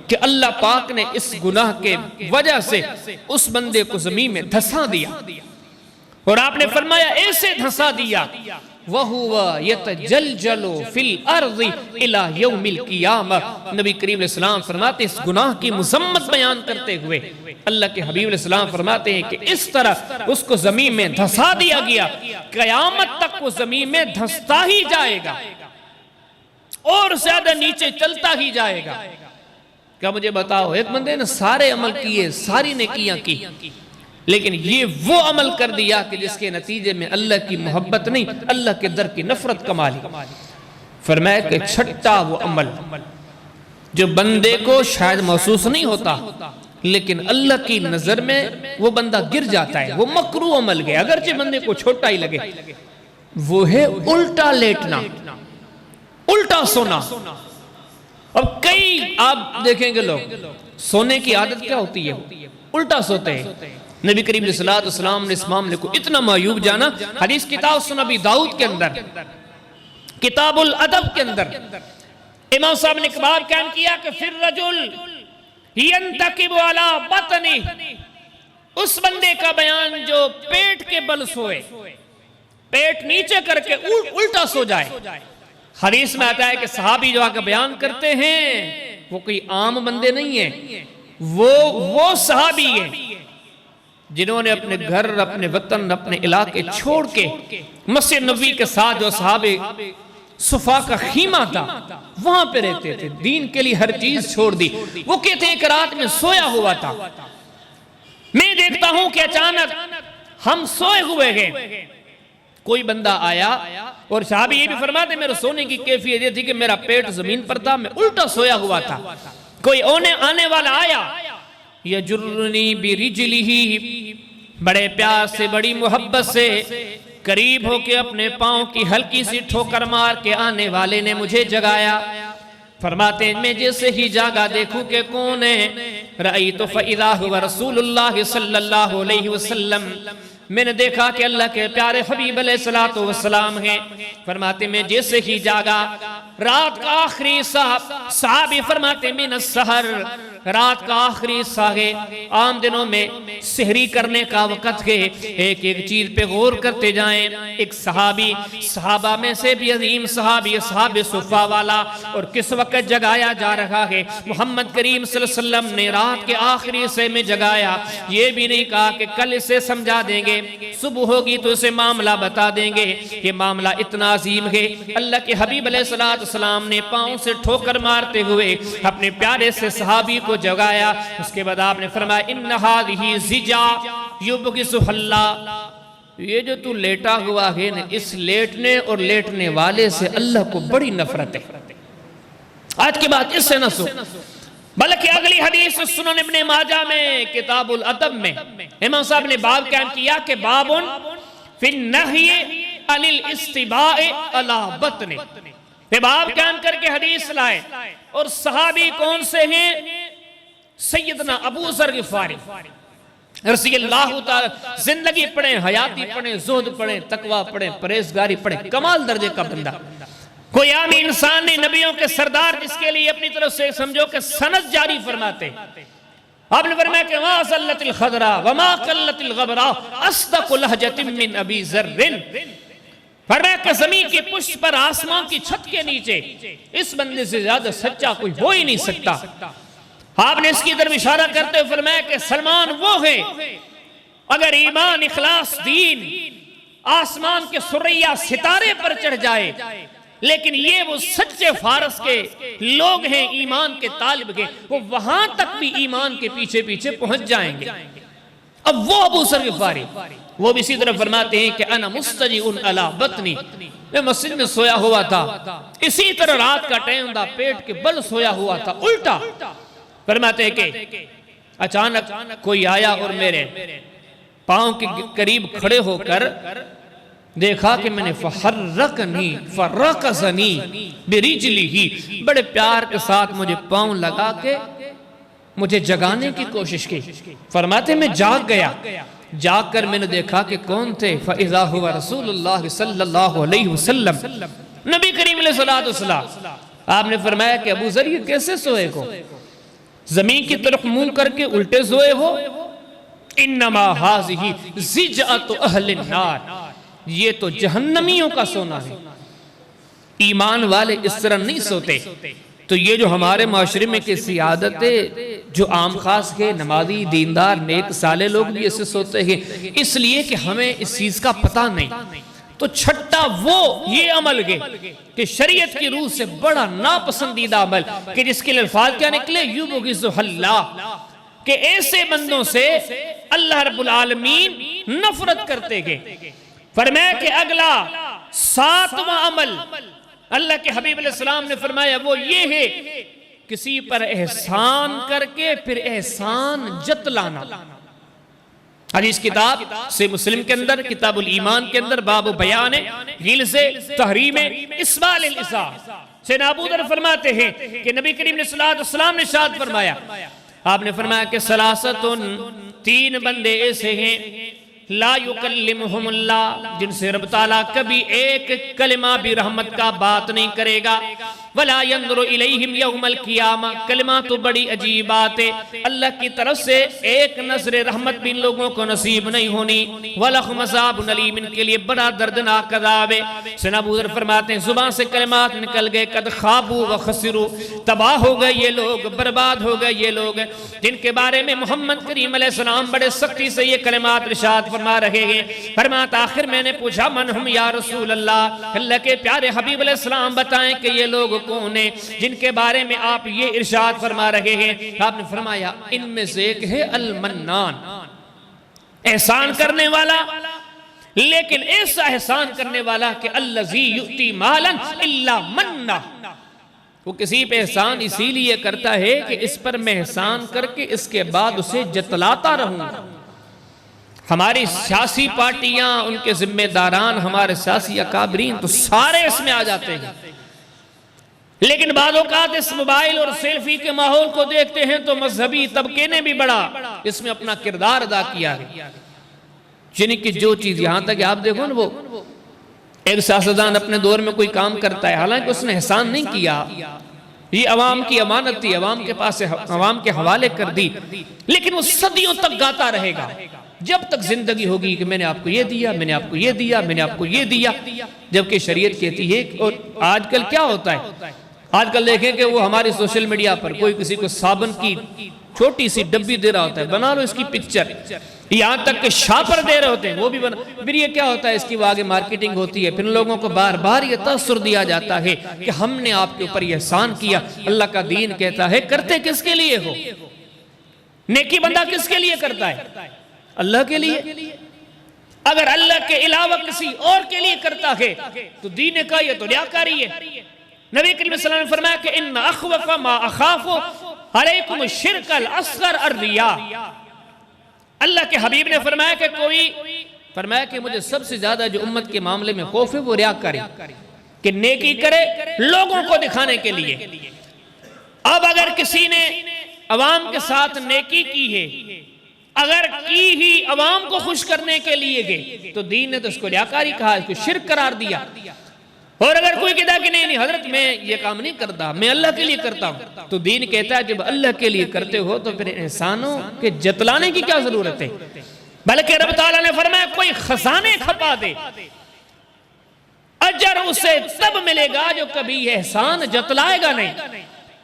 کہ اللہ پاک نے اس گناہ کے وجہ سے اس بندے کو زمین میں دھسا دیا، اور آپ نے فرمایا ایسے دھسا دیا وَهُوَ يَتَجَلْجَلُ فِي الْأَرْضِ إِلَى يَوْمِ الْقِيَامَةِ، نبی کریم علیہ السلام فرماتے ہیں اس گناہ کی مذمت بیان کرتے ہوئے اللہ کے حبیب علیہ السلام فرماتے ہیں کہ اس طرح اس کو زمین میں دھسا دیا گیا، قیامت تک وہ زمین میں دھستا ہی جائے گا اور زیادہ نیچے چلتا ہی جائے گا۔ کیا مجھے بتاؤ، ایک بندے نے سارے عمل کیے، ساری نیکیاں کی، لیکن یہ وہ عمل کر دیا کہ جس کے نتیجے میں اللہ کی محبت نہیں، اللہ کے در کی نفرت کمالی۔ فرمایا کہ چھٹا وہ عمل جو بندے کو شاید محسوس نہیں ہوتا، لیکن اللہ کی نظر میں وہ بندہ گر جاتا ہے، وہ مکروہ عمل ہے اگرچہ بندے کو چھوٹا ہی لگے، وہ ہے الٹا لیٹنا، الٹا سونا۔ اب کئی آپ دیکھیں گے لوگ سونے کی عادت کیا ہوتی ہے، الٹا سوتے ہیں۔ نبی کریم صلی اللہ علیہ وسلم نے اس معاملے کو اتنا معیوب جانا، حدیث کتاب سنن ابی داؤد کے اندر کتاب الادب کے اندر امام صاحب نے ایک باب قائم کیا کہ پھر رجل ینتقب علی بطنہ، اس بندے کا بیان جو پیٹ کے بل سوئے، پیٹ نیچے کر کے الٹا سو جائے۔ حدیث میں آتا ہے کہ صحابی جو آگے بیان کرتے ہیں وہ کوئی عام بندے نہیں ہیں، وہ صحابی ہیں جنہوں نے اپنے گھر، اپنے وطن، اپنے علاقے چھوڑ کے مسجد نبوی کے ساتھ جو اصحاب صفا کا خیمہ تھا وہاں پہ رہتے تھے، دین کے لیے ہر چیز چھوڑ دی۔ وہ کہتے ہیں کہ رات میں سویا ہوا تھا، میں دیکھتا ہوں کہ اچانک ہم سوئے ہوئے ہیں، کوئی بندہ آیا، اور صحابی یہ بھی فرماتے میرے سونے کی کیفیت یہ تھی کہ میرا پیٹ زمین پر تھا، میں الٹا سویا ہوا تھا۔ کوئی آنے والا آیا، یجرنی برجلہ، بڑے پیار سے، بڑی محبت سے قریب ہو کے اپنے پاؤں کی ہلکی سی ٹھوکر مار کے آنے والے نے مجھے جگایا۔ فرماتے ہیں میں جیسے ہی جاگا دیکھوں کہ کون ہے، رأیت فإذا هو رسول اللہ صلی اللہ علیہ وسلم، میں نے دیکھا کہ اللہ کے پیارے حبیب علیہ السلام ہیں۔ فرماتے میں جیسے ہی جاگا، رات کا آخری صحابی فرماتے من السحر، رات کا آخری حصہ ہے، عام دنوں میں سحری کرنے کا وقت ہے، ایک ایک چیز پہ غور کرتے جائیں۔ ایک صحابی، صحابہ میں سے بھی عظیم صحابی، اصحاب صفا والا، اور کس وقت جگایا جا رہا ہے، محمد کریم صلی اللہ علیہ وسلم نے رات کے آخری حصے میں جگایا، یہ بھی نہیں کہا کہ کل اسے سمجھا دیں گے، صبح ہوگی تو اسے معاملہ بتا دیں گے. یہ معاملہ اتنا عظیم ہے. اللہ کے حبیب علیہ السلام نے پاؤں سے ٹھوکر مارتے ہوئے اپنے پیارے سے صحابی کو جگایا. اس کے بعد آپ نے فرمایا ان ھذہ زجا یبغضہ اللہ، یہ جو تو لیٹا ہوا ہے نا، اس لیٹنے اور لیٹنے والے سے اللہ کو بڑی نفرت ہے. آج کے بعد اس سے نہ سو. بلکہ اگلی حدیث سنن ابن ماجہ میں کتاب الادب میں امام صاحب نے باب قائم کیا کہ بابٌ فی النہی عن الاستباء علی بطن. یہ باب قائم کر کے حدیث لائے. اور صحابی کون سے ہیں؟ سیدنا ابو ذر غفاری رضی اللہ تعالی. زندگی پڑھیں، حیاتی پڑھیں، زہد پڑھیں، تقوی پڑھیں، پرہیزگاری پڑھیں، کمال درجے کا بندہ. کوئی عام انسان نہیں، نبیوں کے سردار جس کے لیے اپنی طرف سے سمجھو کہ سند جاری فرماتے. آپ نے فرمایا کہ وَمَا زَلَّتِ الْخَضْرَا وَمَا قَلَّتِ الْغَبْرَا أَصْدَقُ لَهْجَةٍ مِّنْ أَبِي ذَرٍ. فرمایا کہ زمین کی پشت پر آسمان کی چھت کے نیچے اس بندے سے زیادہ سچا کوئی ہو ہی نہیں سکتا. آپ نے اس کی طرف اشارہ کرتے ہوئے فرمایا کہ سلمان وہ ہے اگر ایمان، اخلاص، دین آسمان کے ثریا ستارے پر چڑھ جائے، لیکن یہ وہ سچے فارس کے لوگ ہیں، ایمان کے طالب کے، وہ وہاں تک بھی ایمان کے پیچھے پیچھے پہنچ جائیں گے. اب وہ ابو ذر غفاری وہ بھی اسی طرح فرماتے ہیں کہ انا مستجئ علی بطنی، میں مسجد میں سویا ہوا تھا، اسی طرح رات کا ٹائم تھا، پیٹ کے بل سویا ہوا تھا الٹا. فرماتے ہیں کہ اچانک کوئی آیا اور میرے پاؤں کے قریب کھڑے ہو کر دیکھا کہ میں نے فرقزنی برجلہ، بڑے پیار کے ساتھ مجھے پاؤں لگا کے مجھے جگانے کی کوشش کی. فرماتے ہیں میں جاگ گیا. جاگ کر میں نے دیکھا کہ کون تھے. فَإِذَا هُوَ رسول اللہ صلی اللہ علیہ وسلم، نبی کریم علیہ السلام. آپ نے فرمایا کہ ابو ذر یہ کیسے سوئے کو؟ زمین کی طرف منہ کر کے الٹے سوئے ہو؟ انما ھذہ زجعۃ اہل النار، یہ تو جہنمیوں کا سونا ہے. ایمان والے اس طرح نہیں سوتے. تو یہ جو ہمارے معاشرے میں کسی عادت ہے، جو عام خاص کے نمازی، دیندار، نیک صالح لوگ بھی اسے سوتے ہیں، اس لیے کہ ہمیں اس چیز کا پتہ نہیں. تو چھٹا وہ یہ عمل ہے کہ شریعت کی روح سے بڑا ناپسندیدہ عمل کہ جس کے الفاظ کیا نکلے، یبغضہ اللہ، کہ ایسے بندوں سے اللہ رب العالمین نفرت کرتے گئے. فرمایا کہ اگلا 7واں عمل اللہ کے حبیب علیہ السلام نے فرمایا وہ یہ ہے کسی پر احسان کر کے پھر احسان جتلانا. حدیث کتاب سے مسلم کے اندر کتاب الایمان کے اندر باب بیان غلظ تحریم اسبال الاساء. سیدنا ابو ذر فرماتے ہیں کہ نبی کریم صلی اللہ علیہ وسلم نے ارشاد فرمایا، آپ نے فرمایا کہ ثلاثتن، 3 بندے ایسے ہیں لا یکلمہم اللہ، جن سے رب تعالیٰ کبھی ایک کلمہ بھی رحمت کا بات نہیں کرے گا. ولا ينظر الیہم یوم القیامہ، کلمہ تو بڑی عجیب بات ہے، اللہ کی طرف سے ایک نظر رحمت بھی ان لوگوں کو نصیب نہیں ہونی. وَلَهُمْ عَذَابٌ أَلِيمٌ، ان کے لیے بڑا دردناک عذاب ہے. سیدنا ابو ذر فرماتے ہیں زبان سے کلمات نکل گئے، قد خابوا وخسروا، تباہ ہو گئے یہ لوگ، برباد ہو گئے یہ لوگ، جن کے بارے میں محمد کریم علیہ السلام بڑے سختی سے یہ کلمات ارشاد فرما رہے ہیں. فرماتا آخر میں نے پوچھا من ہم یا رسول اللہ، اللہ کے پیارے حبیب علیہ السلام بتائیں کہ یہ لوگ کون ہیں جن کے بارے میں آپ یہ ارشاد فرما رہے ہیں؟ آپ نے فرمایا ان میں سے ایک ہے المنان، احسان کرنے والا، لیکن ایسا احسان کرنے والا کہ الذی یؤتی مالا الا منہ، وہ کسی پہ احسان اسی لیے کرتا ہے کہ اس پر میں احسان کر کے اس کے بعد اسے جتلاتا رہوں گا. ہماری سیاسی پارٹیاں، ان کے ذمہ داران، ہمارے سیاسی اکابرین تو سارے اس میں آ جاتے ہیں. لیکن بعض اوقات اس موبائل اور سیلفی کے ماحول کو دیکھتے ہیں تو مذہبی طبقے نے بھی بڑا اس میں اپنا کردار ادا کیا ہے. یعنی کہ جو چیز یہاں تک آپ دیکھو نا، وہ ایک سیاستدان اپنے دور میں کوئی کام کرتا ہے، حالانکہ اس نے احسان نہیں کیا، یہ عوام کی امانت تھی، عوام کے پاس عوام کے حوالے کر دی، لیکن وہ صدیوں تک گاتا رہے گا جب تک زندگی ہوگی کہ میں نے آپ کو یہ دیا، میں نے آپ کو یہ دیا، میں نے آپ کو یہ دیا. جبکہ شریعت کہتی ہے. اور آج کل کیا ہوتا ہے، آج کل دیکھیں کہ وہ ہماری سوشل میڈیا پر کوئی کسی کو صابن کی چھوٹی سی ڈبی دے رہا ہوتا ہے، بنا لو اس کی پکچر، یہاں تک کہ شاپر دے رہے ہوتے ہیں وہ بھی بنا، پھر یہ کیا ہوتا ہے، اس کی وہ آگے مارکیٹنگ ہوتی ہے، پھر لوگوں کو بار بار یہ تاثر دیا جاتا ہے کہ ہم نے آپ کے اوپر یہ احسان کیا۔ اللہ کا دین کہتا ہے کرتے کس کے لیے ہو؟ نیکی بندہ کس کے لیے کرتا ہے؟ اللہ کے لیے۔ اگر اللہ کے علاوہ کسی اور کے لیے کرتا ہے تو دین کا یہ تو ریاکاری ہے۔ نبی کریم صلی اللہ علیہ وسلم نے فرمایا کہ ان اخوف ما اخاف علیکم الشرک الاصغر الریا۔ اللہ کے حبیب نے فرمایا کہ مجھے سب سے زیادہ جو امت کے معاملے میں خوف ہے وہ ریاکاری، کہ نیکی کرے لوگوں کو دکھانے کے لیے۔ اب اگر کسی نے عوام کے ساتھ نیکی کی ہے، اگر کی ہی عوام کو خوش کرنے کے لیے گئے تو دین نے تو اس کو ریاکاری کہا، اس کو شرک قرار دیا۔ اور اگر کوئی کہتا کہ نہیں حضرت میں یہ کام نہیں کرتا، میں اللہ کے لیے کرتا ہوں، تو دین کہتا ہے جب اللہ کے لیے کرتے ہو تو پھر انسانوں کے جتلانے کی کیا ضرورت ہے؟ بلکہ رب تعالیٰ نے فرمایا کوئی خزانے کھپا دے، اجر اسے تب ملے گا جو کبھی احسان جتلائے گا نہیں۔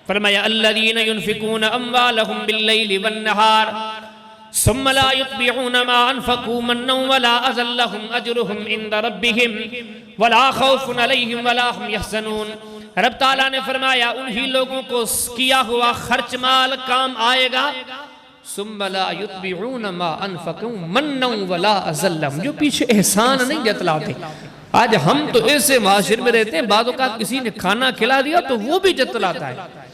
فرمایا الذین ينفقون اموالهم باللیل والنہار ثم لا يتبعون ما انفقوا منا ولا اذى لهم اجرهم عند ربهم ولا خوف عليهم ولا هم يحزنون۔ رب تعالیٰ نے فرمایا انہی لوگوں کو کیا ہوا خرچ مال کام آئے گا، ثم لا يتبعون ما انفقوا منا ولا اذى لهم، جو پیچھے احسان نہیں جتلاتے۔ آج ہم تو ایسے معاشرے میں رہتے ہیں، بعض اوقات کسی نے کھانا کھلا دیا تو وہ بھی جتلاتا ہے،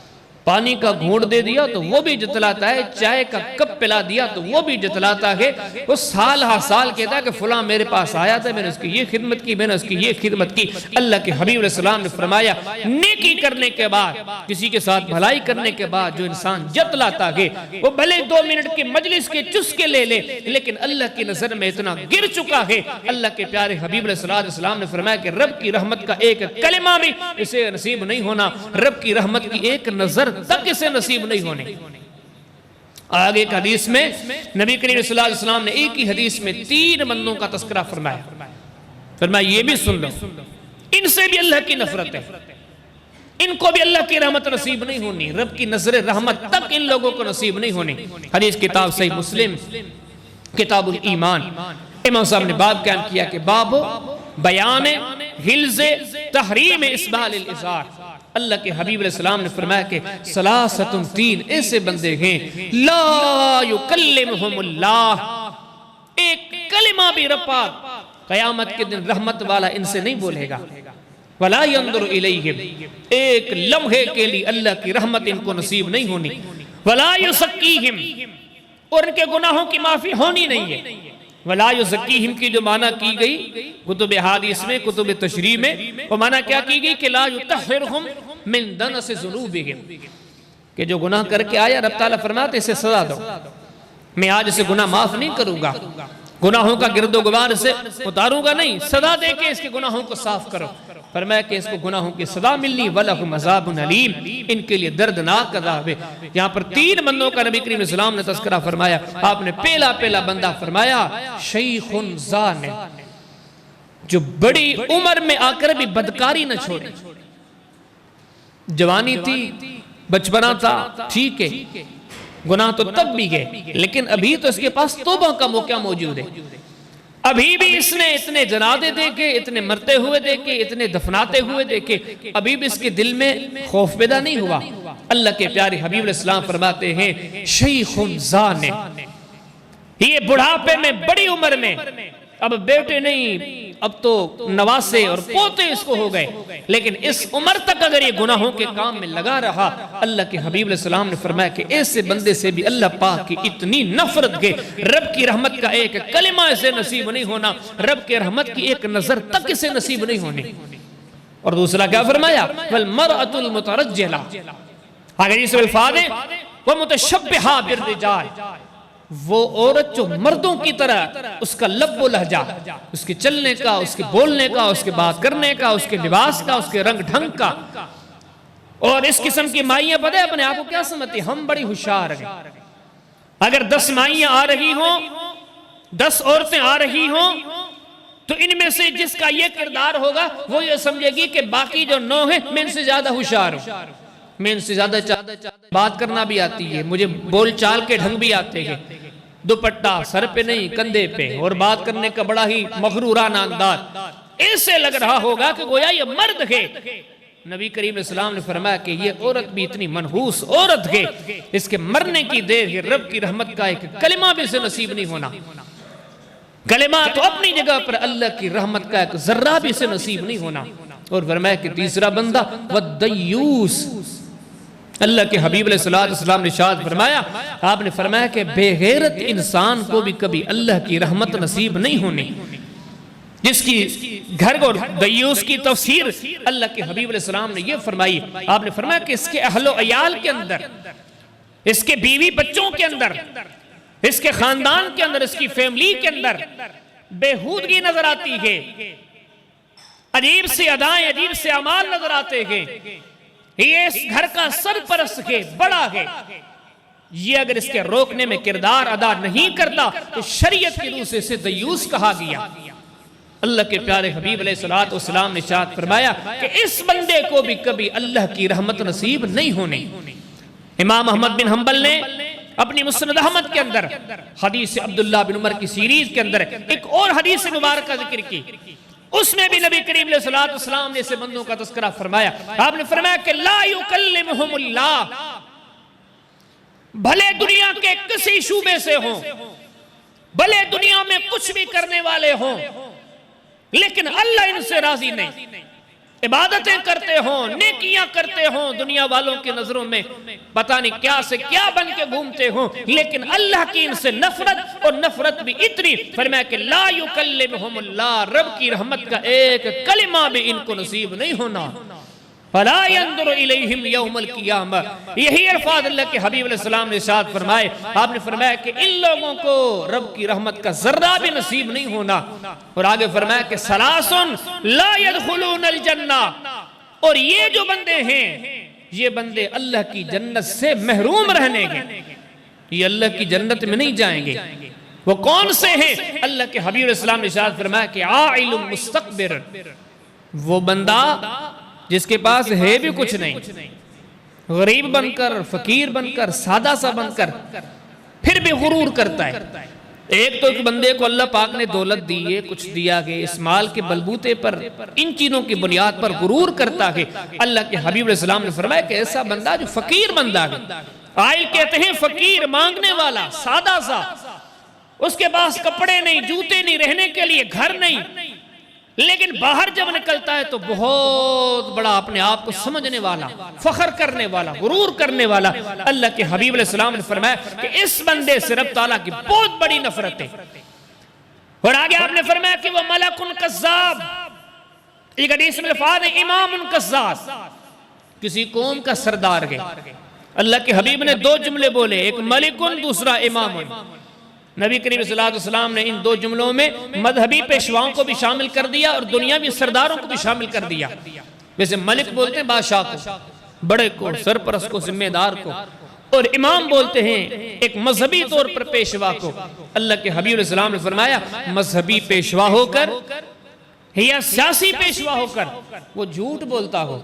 پانی کا گھونٹ دے دیا تو وہ بھی جتلاتا ہے، چائے کا کپ پلا دیا تو وہ بھی جتلاتا ہے۔ وہ سال ہر سال کہتا ہے کہ فلاں میرے پاس آیا تھا، میں نے اس کی یہ خدمت کی، میں نے اس کی یہ خدمت کی۔ اللہ کے حبیب علیہ السلام نے فرمایا نیکی کرنے کے بعد، کسی کے ساتھ بھلائی کرنے کے بعد جو انسان جتلاتا ہے وہ بھلے 2 منٹ کے مجلس کے چسکے لے لے، لیکن اللہ کی نظر میں اتنا گر چکا ہے۔ اللہ کے پیارے حبیب علیہ السلام نے فرمایا کہ رب کی رحمت کا ایک کلمہ بھی اسے نصیب نہیں ہونا، رب کی رحمت کی ایک نظر تک اسے نصیب نہیں ہونے۔ آگے ایک حدیث میں نبی کریم صلی اللہ علیہ وسلم نے ایک ہی حدیث میں 3 بندوں کا تذکرہ فرمایا یہ بھی سن لو، ان سے بھی اللہ کی نفرت ہے، ان کو بھی اللہ کی رحمت نصیب نہیں ہونی، رب کی نظر رحمت تک ان لوگوں کو نصیب نہیں ہونی۔ حدیث کتاب صحیح مسلم کتاب الایمان، امام صاحب نے باب قائم کیا کہ باب بیان حلز تحریم اسبال الازار۔ اللہ کے حبیب علیہ السلام نے فرمایا کہ ثلاثۃ 3 ایسے بندے ہیں لا یکلمہم اللہ، ایک کلمہ بھی رب پاک قیامت کے دن رحمت والا ان سے نہیں بولے گا، ولا ينظر الیہم، ایک لمحے کے لیے اللہ کی رحمت ان کو نصیب نہیں ہونی، ولا یزکیہم، اور ان کے گناہوں کی معافی ہونی نہیں ہے۔ ولا یزکیہم کی جو معنی کی گئی کتب حدیث میں، کتب تشریح میں، وہ معنی کیا کی گئی کہ لا یطہرہم من دنس ذنوبہم، کہ جو گناہ کر کے آیا رب تعالیٰ فرماتے اسے سزا دو، میں آج اسے گناہ معاف نہیں کروں گا، گناہوں کا گرد و غبار سے اتاروں گا نہیں، سزا دے کے اس کے گناہوں کو صاف کرو۔ فرمایا کہ اس کو گناہوں کی سزا ملنی، وَلَهُمْ عَذَابٌ عَلِيمٌ، ان کے لیے دردناک عذاب ہے۔ یہاں پر 3 بندوں کا نبی کریم صلی اللہ علیہ وسلم نے تذکرہ فرمایا۔ آپ نے پہلا بندہ فرمایا شیخ زان، جو بڑی عمر میں آ کر بھی بدکاری نہ چھوڑے، جوانی تھی، بچپنا تھا، ٹھیک ہے، گناہ تو تب بھی گئے، لیکن ابھی تو اس کے پاس توبہ کا موقع موجود ہے، ابھی بھی اس نے اتنے جنازے دیکھے، اتنے مرتے ہوئے دیکھے، اتنے دفناتے ہوئے دیکھے، ابھی بھی اس کے دل میں خوف پیدا نہیں ہوا۔ اللہ کے پیارے حبیب علیہ السلام فرماتے ہیں شیخ زان، یہ بڑھاپے میں بڑی عمر میں، اب بیٹے نہیں، اب تو نواسے اور پوتے اس کو ہو گئے، لیکن اس عمر تک اگر یہ گناہوں کے کام میں لگا رہا، اللہ کے حبیب علیہ السلام نے فرمایا کہ ایسے بندے سے بھی اللہ پاک کی اتنی نفرت کے رب کی رحمت کا ایک کلمہ اسے نصیب نہیں ہونا، رب کے رحمت کی ایک نظر تک اسے نصیب نہیں ہونی۔ اور دوسرا کیا فرمایا والمرأة المترجلہ، اگر اس الفاظ ہیں ومتشبہہ بالرجال، وہ عورت جو مردوں کی طرح اس کا لب و لہجہ، اس کے چلنے کا، اس کے بولنے کا، اس کے بات کرنے کا، اس کے لباس کا، اس کے رنگ ڈھنگ کا، اور اس قسم کی مائیاں پتہ ہے اپنے آپ کو کیا سمجھتی ہم بڑی ہوشیار ہیں۔ اگر 10 مائیاں آ رہی ہوں، 10 عورتیں آ رہی ہوں، تو ان میں سے جس کا یہ کردار ہوگا وہ یہ سمجھے گی کہ باقی جو 9 ہیں میں ان سے زیادہ ہوشیار ہوں، میں ان سے زیادہ بات کرنا بھی آتی ہے، مجھے بول چال کے ڈھنگ بھی آتے ہیں، دوپٹہ سر پہ نہیں کندھے پہ، اور بات کرنے کا بڑا ہی مغرورانہ انداز، ایسے لگ رہا ہوگا کہ گویا یہ مرد ہے۔ نبی کریم علیہ السلام نے فرمایا کہ یہ عورت بھی اتنی منحوس عورت ہے، اس کے مرنے کی دیر ہے، رب کی رحمت کا ایک کلمہ بھی اسے نصیب نہیں ہونا۔ کلمہ تو اپنی جگہ پر، اللہ کی رحمت کا ایک ذرہ بھی اسے نصیب نہیں ہونا۔ اور فرمایا کہ تیسرا بندہ والدیوس، اللہ کے حبیب علیہ السلام نے ارشاد فرمایا، آپ نے فرمایا کہ بے غیرت انسان کو بھی کبھی اللہ کی رحمت نصیب نہیں ہونی۔ جس کی گھر کو دیوس کی تفسیر اللہ کے حبیب علیہ السلام نے یہ فرمائی، آپ نے فرمایا کہ اس کے اہل و عیال کے اندر، اس کے بیوی بچوں کے اندر، اس کے خاندان کے اندر، اس کی فیملی کے اندر بےہودگی نظر آتی ہے، عجیب سے ادائیں، عجیب سے اعمال نظر آتے ہیں، یہ اس گھر کا سرپرست ہے، بڑا ہے، یہ اگر اس کے روکنے میں کردار ادا نہیں کرتا تو شریعت کی روح سے اسے دیوس کہا گیا۔ اللہ کے پیارے حبیب علیہ السلام نے ارشاد فرمایا کہ اس بندے کو بھی کبھی اللہ کی رحمت نصیب نہیں ہونے۔ امام احمد بن حنبل نے اپنی مسند احمد کے اندر حدیث عبداللہ بن عمر کی سیریز کے اندر ایک اور حدیث مبارکہ ذکر کی، اس میں بھی نبی کریم علیہ السلام نے اسے بندوں کا تذکرہ فرمایا۔ آپ نے فرمایا کہ لا یکلمہم اللہ، بھلے دنیا کے کسی شعبے سے ہوں، بھلے دنیا میں کچھ بھی کرنے والے ہوں، لیکن اللہ ان سے راضی نہیں، عبادتیں کرتے ہوں، نیکیاں کرتے ہوں، دنیا والوں کی نظروں میں پتہ نہیں کیا سے کیا بن کے گھومتے ہوں، لیکن اللہ کی ان سے نفرت، اور نفرت بھی اتنی، فرمایا کہ لا یکلمہم اللہ، رب کی رحمت کا ایک کلمہ بھی ان کو نصیب نہیں ہونا۔ فَلَا يَنْظُرُ إِلَيْهِمْ يَوْمَ الْقِيَامَةِ، یہی الفاظ اللہ کے حبیب علیہ السلام نے ارشاد فرمائے۔ آپ نے فرمایا کہ ان لوگوں کو رب کی رحمت کا ذرہ بھی نصیب نہیں ہونا، اور آگے فرمایا کہ سلاسن لا يدخلون الجنہ، اور یہ جو بندے ہیں یہ بندے اللہ کی جنت سے محروم رہنے گے، یہ اللہ کی جنت میں نہیں جائیں گے۔ وہ کون سے ہیں؟ اللہ کے حبیب علیہ السلام نے ارشاد فرمایا کہ عائل مستكبر، وہ بندہ جس کے پاس ہے بھی کچھ نہیں، غریب بن کر، فقیر بن کر، سادہ سا بن کر، پھر بھی غرور کرتا ہے۔ ایک تو ایک بندے کو اللہ پاک نے دولت دی ہے، کچھ دیا ہے، اس مال کے بلبوتے پر، ان چیزوں کی بنیاد پر غرور کرتا ہے۔ اللہ کے حبیب علیہ السلام نے فرمایا کہ ایسا بندہ جو فقیر بندہ ہے، عائل کہتے ہیں فقیر، مانگنے والا، سادہ سا، اس کے پاس کپڑے نہیں، جوتے نہیں، رہنے کے لیے گھر نہیں، لیکن باہر جب نکلتا ہے تو بہت بڑا اپنے آپ کو سمجھنے والا، فخر کرنے والا، غرور کرنے والا۔ اللہ کے حبیب علیہ السلام نے فرمایا کہ اس بندے سے رب تعالیٰ کی بہت بڑی نفرت ہے۔ اور آگے آپ نے فرمایا کہ وہ ملک کذاب، ایک حدیث میں الفاظ ہے امام کذاب، کسی قوم کا سردار ہے۔ اللہ کے حبیب نے دو جملے بولے، ایک ملک، دوسرا امام۔ نبی کریم صلی اللہ علیہ وسلم نے ان دو جملوں میں مذہبی پیشواؤں کو بھی شامل کر دیا اور دنیاوی سرداروں کو بھی شامل کر دیا۔ ویسے ملک بولتے ہیں بادشاہ کو، بڑے کو، سرپرست کو، ذمہ دار کو، اور امام بولتے ہیں ایک مذہبی طور پر پیشوا کو۔ اللہ کے حبیب علیہ السلام نے فرمایا مذہبی پیشوا ہو کر یا سیاسی پیشوا ہو کر وہ جھوٹ بولتا ہو،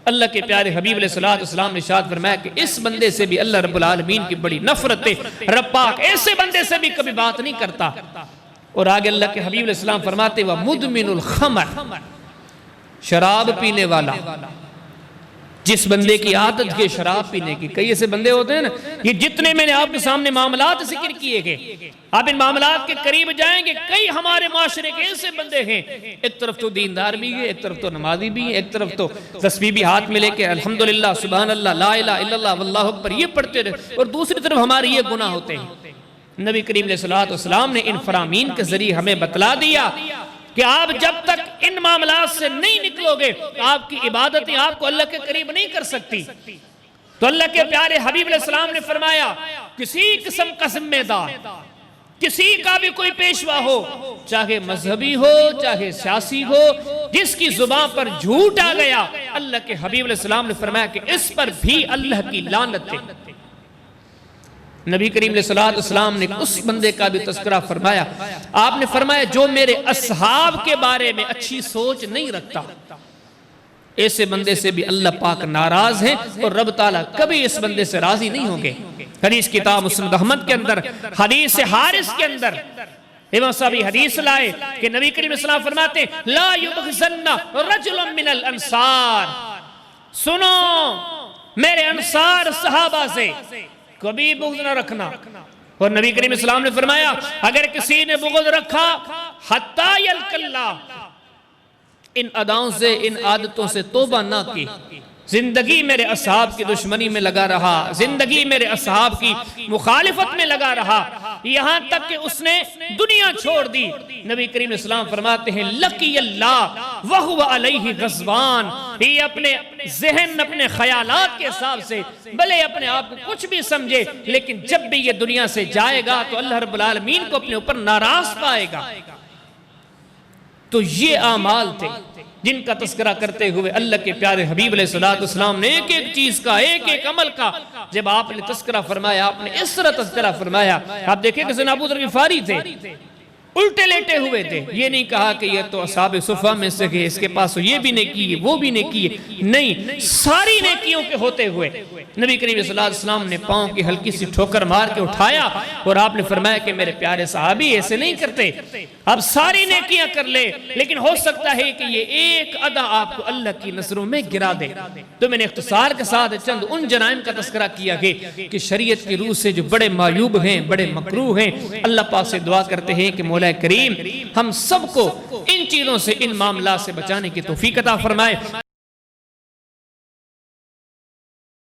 اللہ کے پیارے حبیب علیہ السلام نے ارشاد فرمایا کہ اس بندے سے بھی اللہ رب العالمین کی بڑی نفرت ہے، رب پاک ایسے بندے سے بھی کبھی بات نہیں کرتا۔ اور آگے اللہ کے حبیب علیہ السلام فرماتے وہ مدمن الخمر، شراب پینے والا، جس بندے کی عادت ہے شراب پینے کی۔ کئی ایسے بندے ہوتے ہیں نا، یہ جتنے میں نے آپ کے سامنے معاملات ذکر کیے گئے، آپ ان معاملات کے قریب جائیں گے، کئی ہمارے معاشرے کے ایسے بندے ہیں، ایک طرف تو دیندار بھی ہے، ایک طرف تو نمازی بھی ہے، ایک طرف تو تسبیح بھی ہاتھ میں لے کے الحمدللہ، سبحان اللہ، لا الہ الا اللہ، واللہ اکبر یہ پڑھتے رہے، اور دوسری طرف ہمارے یہ گناہ ہوتے ہیں۔ نبی کریم علیہ السلام نے ان فرامین کے ذریعے ہمیں بتلا دیا کہ آپ جب تک ان معاملات سے نہیں نکلو گے آپ کی عبادتیں آپ کو اللہ کے قریب نہیں کر سکتی۔ تو اللہ کے پیارے حبیب علیہ السلام نے فرمایا کسی قسم کا ذمہ دار، کسی کا بھی کوئی پیشوا ہو، چاہے مذہبی ہو چاہے سیاسی ہو، جس کی زبان پر جھوٹ آ گیا، اللہ کے حبیب علیہ السلام نے فرمایا کہ اس پر بھی اللہ کی لعنت ہے۔ نبی کریم علیہ السلام نے اس بندے کا بھی تذکرہ فرمایا، آپ نے فرمایا جو میرے اصحاب کے بارے میں اچھی سوچ نہیں رکھتا، ایسے بندے سے بھی اللہ پاک ناراض ہیں اور رب تعالیٰ کبھی اس بندے سے راضی نہیں ہوں گے۔ حدیث کتاب مسند احمد کے اندر حدیث حارث کے اندر امام صاحب حدیث لائے کہ نبی کریم صلی اللہ علیہ وسلم فرماتے ہیں لا یبغضن رجل من الانصار، سنو میرے انصار صحابہ سے کبھی بغض نہ رکھنا۔ اور نبی کریم صلی اللہ علیہ وسلم نے فرمایا اگر کسی نے بغض رکھا حتی یلق اللہ، ان اداؤں سے ان عادتوں سے توبہ نہ کی، زندگی میرے اصحاب کی دشمنی میں لگا رہا، زندگی میرے اصحاب کی مخالفت میں لگا رہا، یہاں تک کہ اس نے دنیا چھوڑ دی، نبی کریم اسلام فرماتے ہیں لقی اللہ وہو علیہ غضبان، یہ اپنے ذہن اپنے خیالات کے حساب سے بھلے اپنے آپ کو کچھ بھی سمجھے، لیکن جب بھی یہ دنیا سے جائے گا تو اللہ رب العالمین کو اپنے اوپر ناراض پائے گا۔ تو یہ اعمال تھے جن کا تذکرہ کرتے ہوئے اللہ کے پیارے حبیب علیہ السلام نے ایک ایک چیز کا ایک ایک عمل کا جب آپ نے تذکرہ فرمایا، آپ نے اس طرح تذکرہ فرمایا، آپ دیکھیں کہ سیدنا ابو ذر غفاری تھے، الٹے لیٹے ہوئے تھے، یہ نہیں کہا کہ یہ تو اصحاب صفہ میں سے کہ اس کے پاس یہ بھی نیکی ہے وہ بھی نیکی ہے، نہیں، ساری نیکیوں کے ہوتے ہوئے نبی کریم صلی اللہ علیہ وسلم نے پاؤں کی ہلکی سی ٹھوکر مار کے اٹھایا اور آپ نے فرمایا کہ میرے پیارے صحابی ایسے نہیں کرتے، اب ساری نیکیاں کر لے لیکن ہو سکتا ہے کہ یہ ایک ادا آپ کو اللہ کی نظروں میں گرا دے۔ تو میں نے اختصار کے ساتھ چند ان جرائم کا تذکرہ کیا کہ شریعت کی روح سے جو بڑے معیوب ہیں، بڑے مکروہ ہیں، اللہ پاک سے دعا کرتے ہیں کہ مولا کریم ہم سب کو ان چیزوں سے ان معاملات سے بچانے کی توفیق عطا فرمائے۔